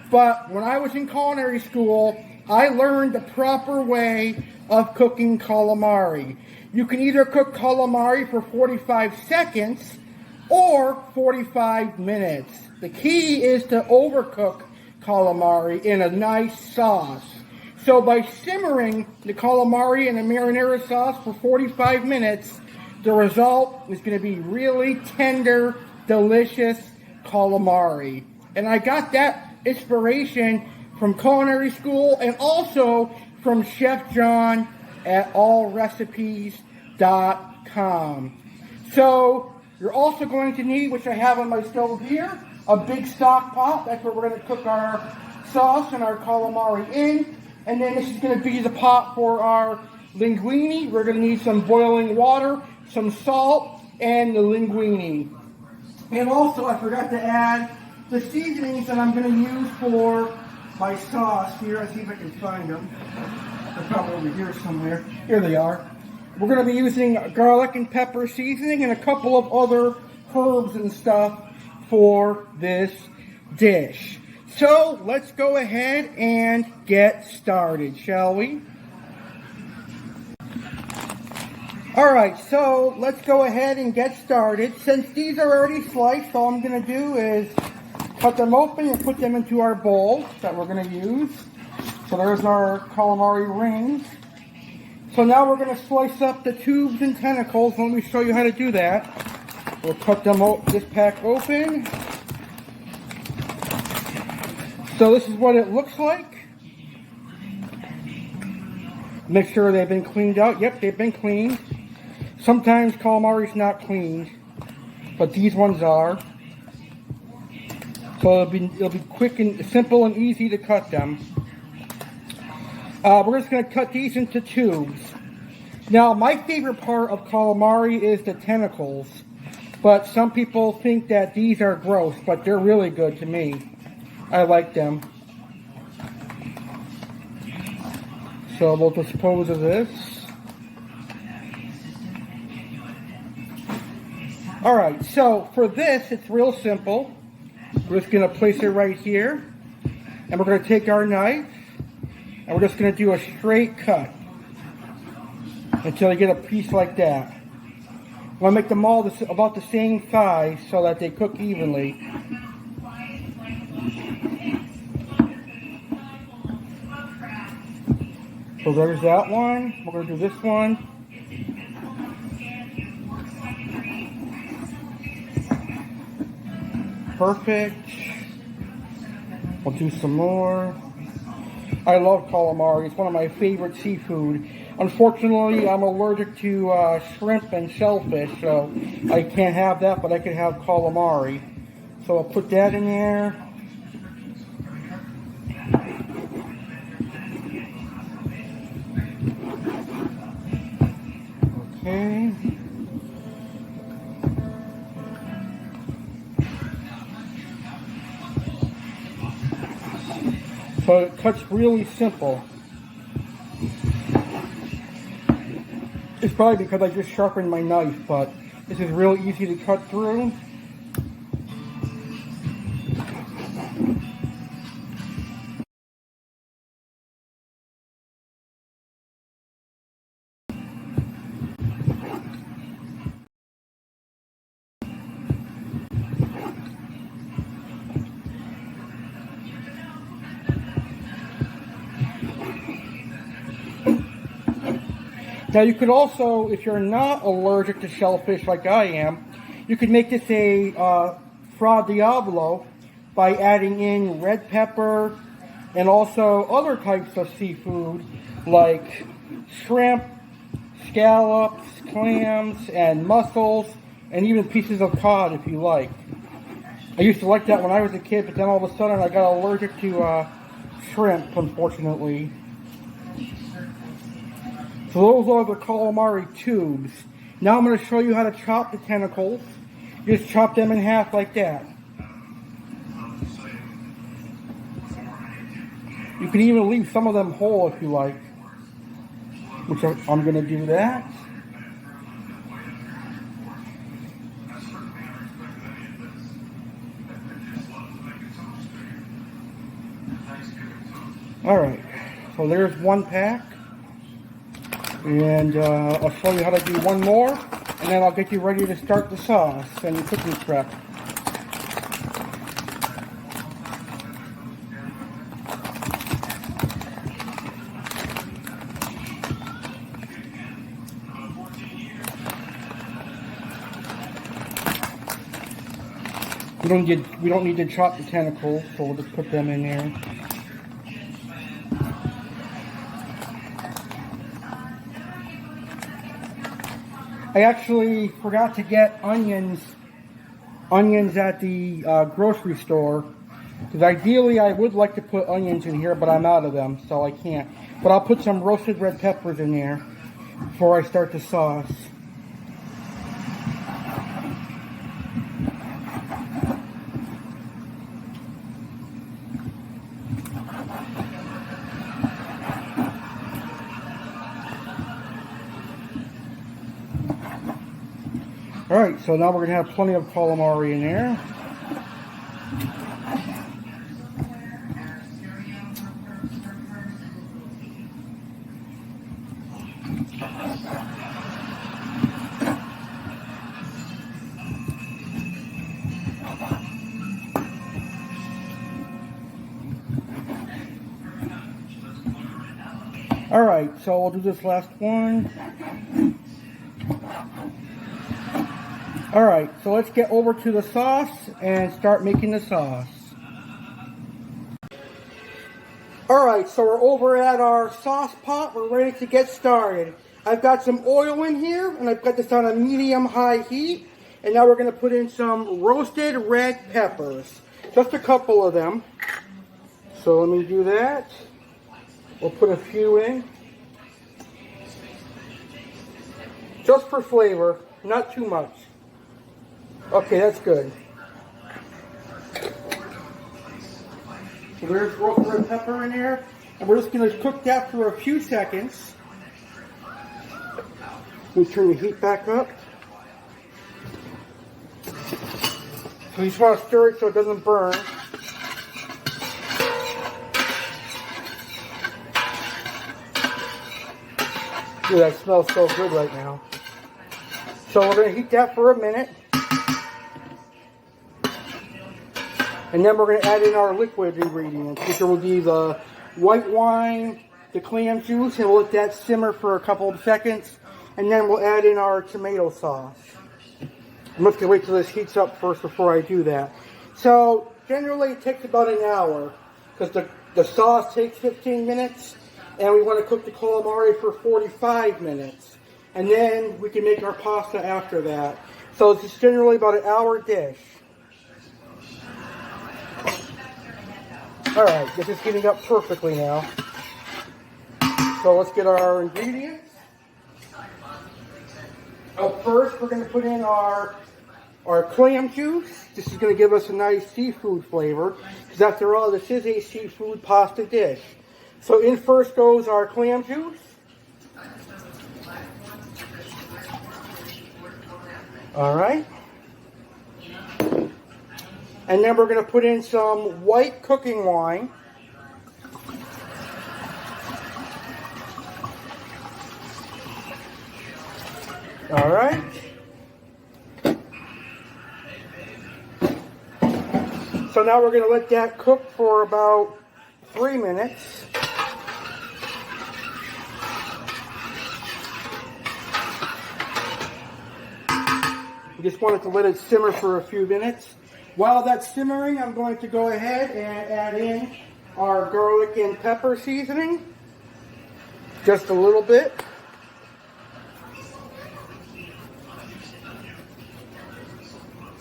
But when I was in culinary school, I learned the proper way of cooking calamari. You can either cook calamari for 45 seconds or 45 minutes. The key is to overcook calamari in a nice sauce. So by simmering the calamari in a marinara sauce for 45 minutes, the result is going to be really tender, delicious calamari. And I got that inspiration from culinary school and also from Chef John at allrecipes.com. So you're also going to need, which I have on my stove here, a big stock pot. That's where we're going to cook our sauce and our calamari in. And then this is going to be the pot for our linguine. We're going to need some boiling water, some salt, and the linguine. And also, I forgot to add the seasonings that I'm going to use for my sauce here. Let's see if I can find them. They're probably over here somewhere. Here they are. We're going to be using garlic and pepper seasoning and a couple of other herbs and stuff for this dish. So let's go ahead and get started, shall we? Alright, so let's go ahead and get started. Since these are already sliced, all I'm going to do is cut them open and put them into our bowl that we're going to use. So there's our calamari rings. So now we're going to slice up the tubes and tentacles. Let me show you how to do that. We'll cut them this pack open. So this is what it looks like. Make sure they've been cleaned out. Yep, they've been cleaned. Sometimes calamari's not cleaned, but these ones are. So it'll be quick and simple and easy to cut them. We're just going to cut these into tubes. Now, my favorite part of calamari is the tentacles, but some people think that these are gross, but they're really good to me. I like them. So we'll dispose of this. Alright, so for this, it's real simple. We're just going to place it right here. And we're going to take our knife. And we're just going to do a straight cut. Until you get a piece like that. I'm going to make them all about the same size so that they cook evenly. So there's that one. We're going to do this one. Perfect. We'll do some more. I love calamari. It's one of my favorite seafood. Unfortunately, I'm allergic to shrimp and shellfish, so I can't have that, but I can have calamari. So I'll put that in there. Okay. So it cuts really simple. It's probably because I just sharpened my knife, but this is real easy to cut through. Now you could also, if you're not allergic to shellfish like I am, you could make this a fra diavolo by adding in red pepper and also other types of seafood like shrimp, scallops, clams, and mussels, and even pieces of cod if you like. I used to like that when I was a kid, but then all of a sudden I got allergic to shrimp, unfortunately. So those are the calamari tubes. Now I'm going to show you how to chop the tentacles. You just chop them in half like that. You can even leave some of them whole if you like. Which I'm going to do that. Alright, so there's one pack. And I'll show you how to do one more, and then I'll get you ready to start the sauce and your cooking prep. We don't need to chop the tentacles, so we'll just put them in there. I actually forgot to get onions at the grocery store, because ideally I would like to put onions in here, but I'm out of them, so I can't. But I'll put some roasted red peppers in there before I start the sauce. Alright, so now we're going to have plenty of calamari in there. Alright, so we'll do this last one. Alright, so let's get over to the sauce and start making the sauce. Alright, so we're over at our sauce pot. We're ready to get started. I've got some oil in here, and I've got this on a medium-high heat. And now we're going to put in some roasted red peppers. Just a couple of them. So let me do that. We'll put a few in. Just for flavor, not too much. Okay, that's good. So there's roasted red pepper in here. And we're just going to cook that for a few seconds. Let me turn the heat back up. So you just want to stir it so it doesn't burn. Dude, that smells so good right now. So we're going to heat that for a minute. And then we're going to add in our liquid ingredients, which will be the white wine, the clam juice, and we'll let that simmer for a couple of seconds. And then we'll add in our tomato sauce. I'm just going to wait till this heats up first before I do that. So, generally it takes about an hour, because the sauce takes 15 minutes, and we want to cook the calamari for 45 minutes. And then we can make our pasta after that. So it's just generally about an hour dish. Alright, this is heating up perfectly now. So let's get our ingredients. First, we're going to put in our clam juice. This is going to give us a nice seafood flavor, because after all, this is a seafood pasta dish. So in first goes our clam juice. Alright. And then we're going to put in some white cooking wine. Alright. So now we're going to let that cook for about 3 minutes. We just wanted to let it simmer for a few minutes. While that's simmering, I'm going to go ahead and add in our garlic and pepper seasoning. Just a little bit.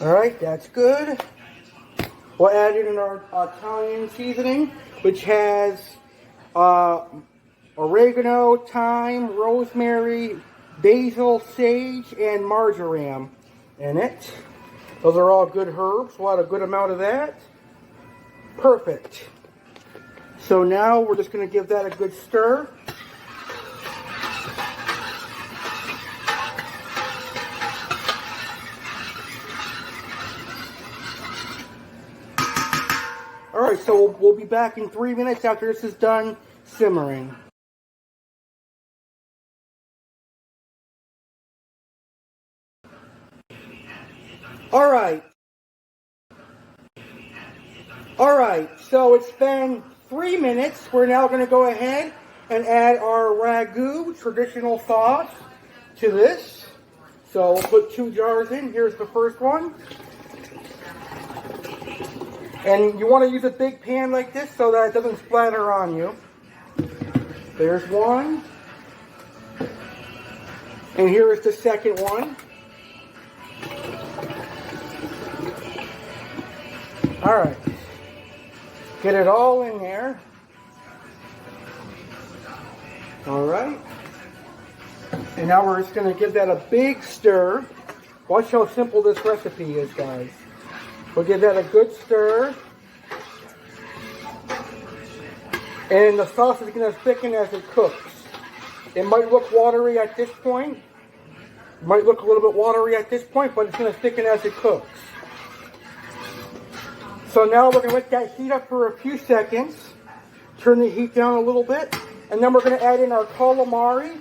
Alright, that's good. We'll add in our Italian seasoning, which has oregano, thyme, rosemary, basil, sage, and marjoram in it. Those are all good herbs. We'll add a good amount of that. Perfect. So now we're just going to give that a good stir. Alright, so we'll be back in 3 minutes after this is done simmering. Alright, so it's been 3 minutes. We're now going to go ahead and add our ragu traditional sauce to this. So we'll put 2 jars in. Here's the first one. And you want to use a big pan like this so that it doesn't splatter on you. There's one. And here is the second one. Alright. Get it all in there. Alright. And now we're just going to give that a big stir. Watch how simple this recipe is, guys. We'll give that a good stir. And the sauce is going to thicken as it cooks. It might look watery at this point. It might look a little bit watery at this point, but it's going to thicken as it cooks. So now we're going to let that heat up for a few seconds. Turn the heat down a little bit. And then we're going to add in our calamari.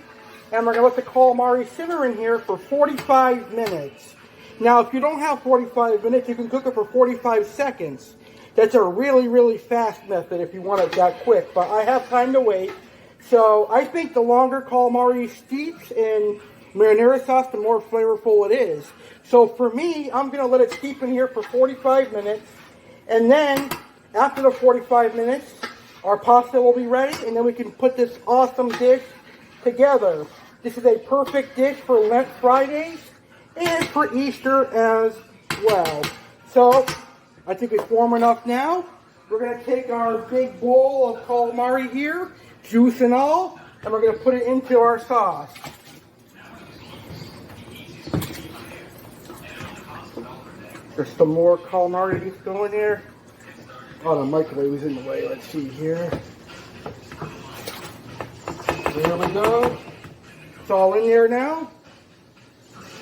And we're going to let the calamari simmer in here for 45 minutes. Now, if you don't have 45 minutes, you can cook it for 45 seconds. That's a really, really fast method if you want it that quick. But I have time to wait. So I think the longer calamari steeps in marinara sauce, the more flavorful it is. So for me, I'm going to let it steep in here for 45 minutes. And then after the 45 minutes, our pasta will be ready. And then we can put this awesome dish together. This is a perfect dish for Lent Fridays and for Easter as well. So I think it's warm enough now. We're going to take our big bowl of calamari here, juice and all, and we're going to put it into our sauce. There's some more calamari just going there. Oh, the microwave is in the way. Let's see here. There we go. It's all in there now.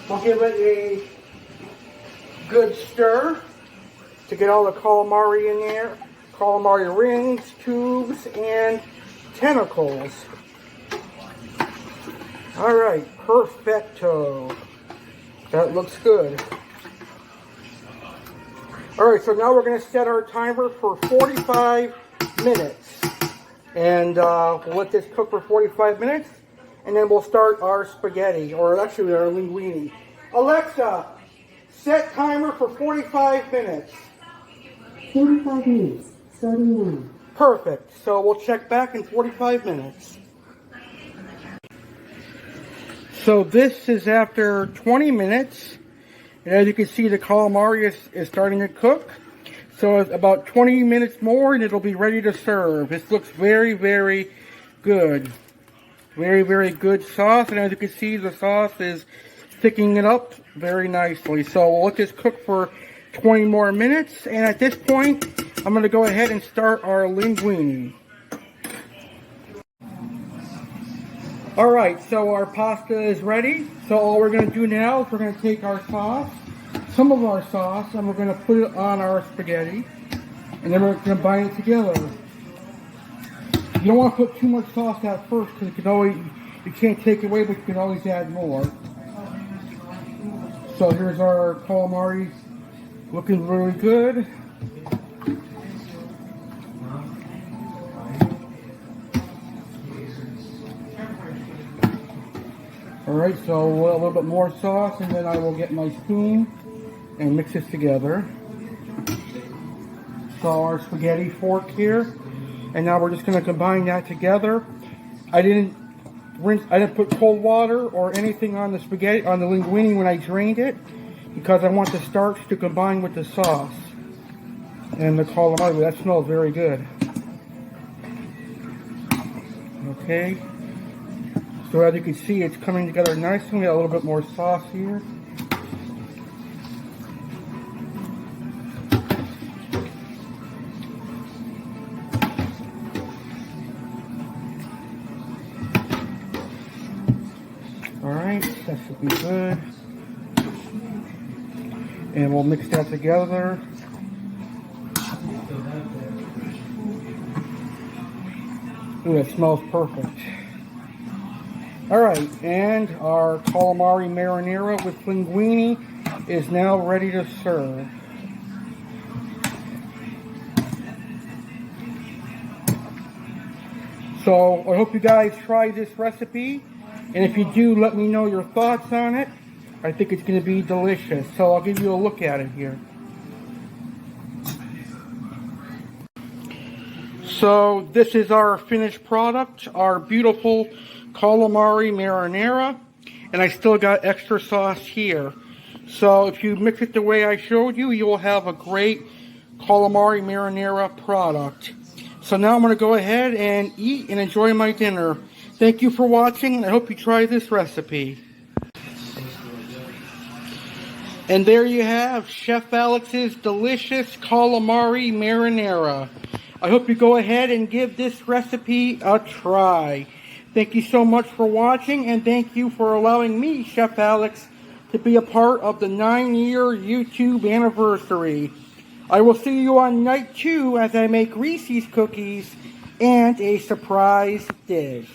We'll give it a good stir to get all the calamari in there. Calamari rings, tubes, and tentacles. All right, perfecto. That looks good. All right, so now we're going to set our timer for 45 minutes. And we'll let this cook for 45 minutes. And then we'll start our spaghetti, or actually our linguine. Alexa, set timer for 45 minutes. 45 minutes, starting now. Perfect. So we'll check back in 45 minutes. So this is after 20 minutes. And as you can see, the calamari is starting to cook. So it's about 20 minutes more and it'll be ready to serve. This looks very, very good. Very, very good sauce. And as you can see, the sauce is thickening it up very nicely. So we'll let this cook for 20 more minutes. And at this point, I'm going to go ahead and start our linguine. Alright, so our pasta is ready. So all we're going to do now is we're going to take our sauce, some of our sauce, and we're going to put it on our spaghetti. And then we're going to combine it together. You don't want to put too much sauce at first because you can't take it away, but you can always add more. So here's our calamari, looking really good. Alright, so a little bit more sauce, and then I will get my spoon and mix this together. So our spaghetti fork here. And now we're just going to combine that together. I didn't put cold water or anything on the spaghetti, on the linguine when I drained it, because I want the starch to combine with the sauce and the calamari. That smells very good. Okay. So as you can see, it's coming together nicely. We got a little bit more sauce here. Alright, that should be good. And we'll mix that together. Ooh, it smells perfect. Alright, and our calamari marinara with linguine is now ready to serve. So I hope you guys try this recipe. And if you do, let me know your thoughts on it. I think it's going to be delicious. So I'll give you a look at it here. So this is our finished product, our beautiful calamari marinara. And I still got extra sauce here. So if you mix it the way I showed you, you will have a great calamari marinara product. So now I'm going to go ahead and eat and enjoy my dinner. Thank you for watching, and I hope you try this recipe. And there you have Chef Alex's delicious calamari marinara. I hope you go ahead and give this recipe a try. Thank you so much for watching, and thank you for allowing me, Chef Alex, to be a part of the 9-year YouTube anniversary. I will see you on night 2 as I make Reese's cookies and a surprise dish.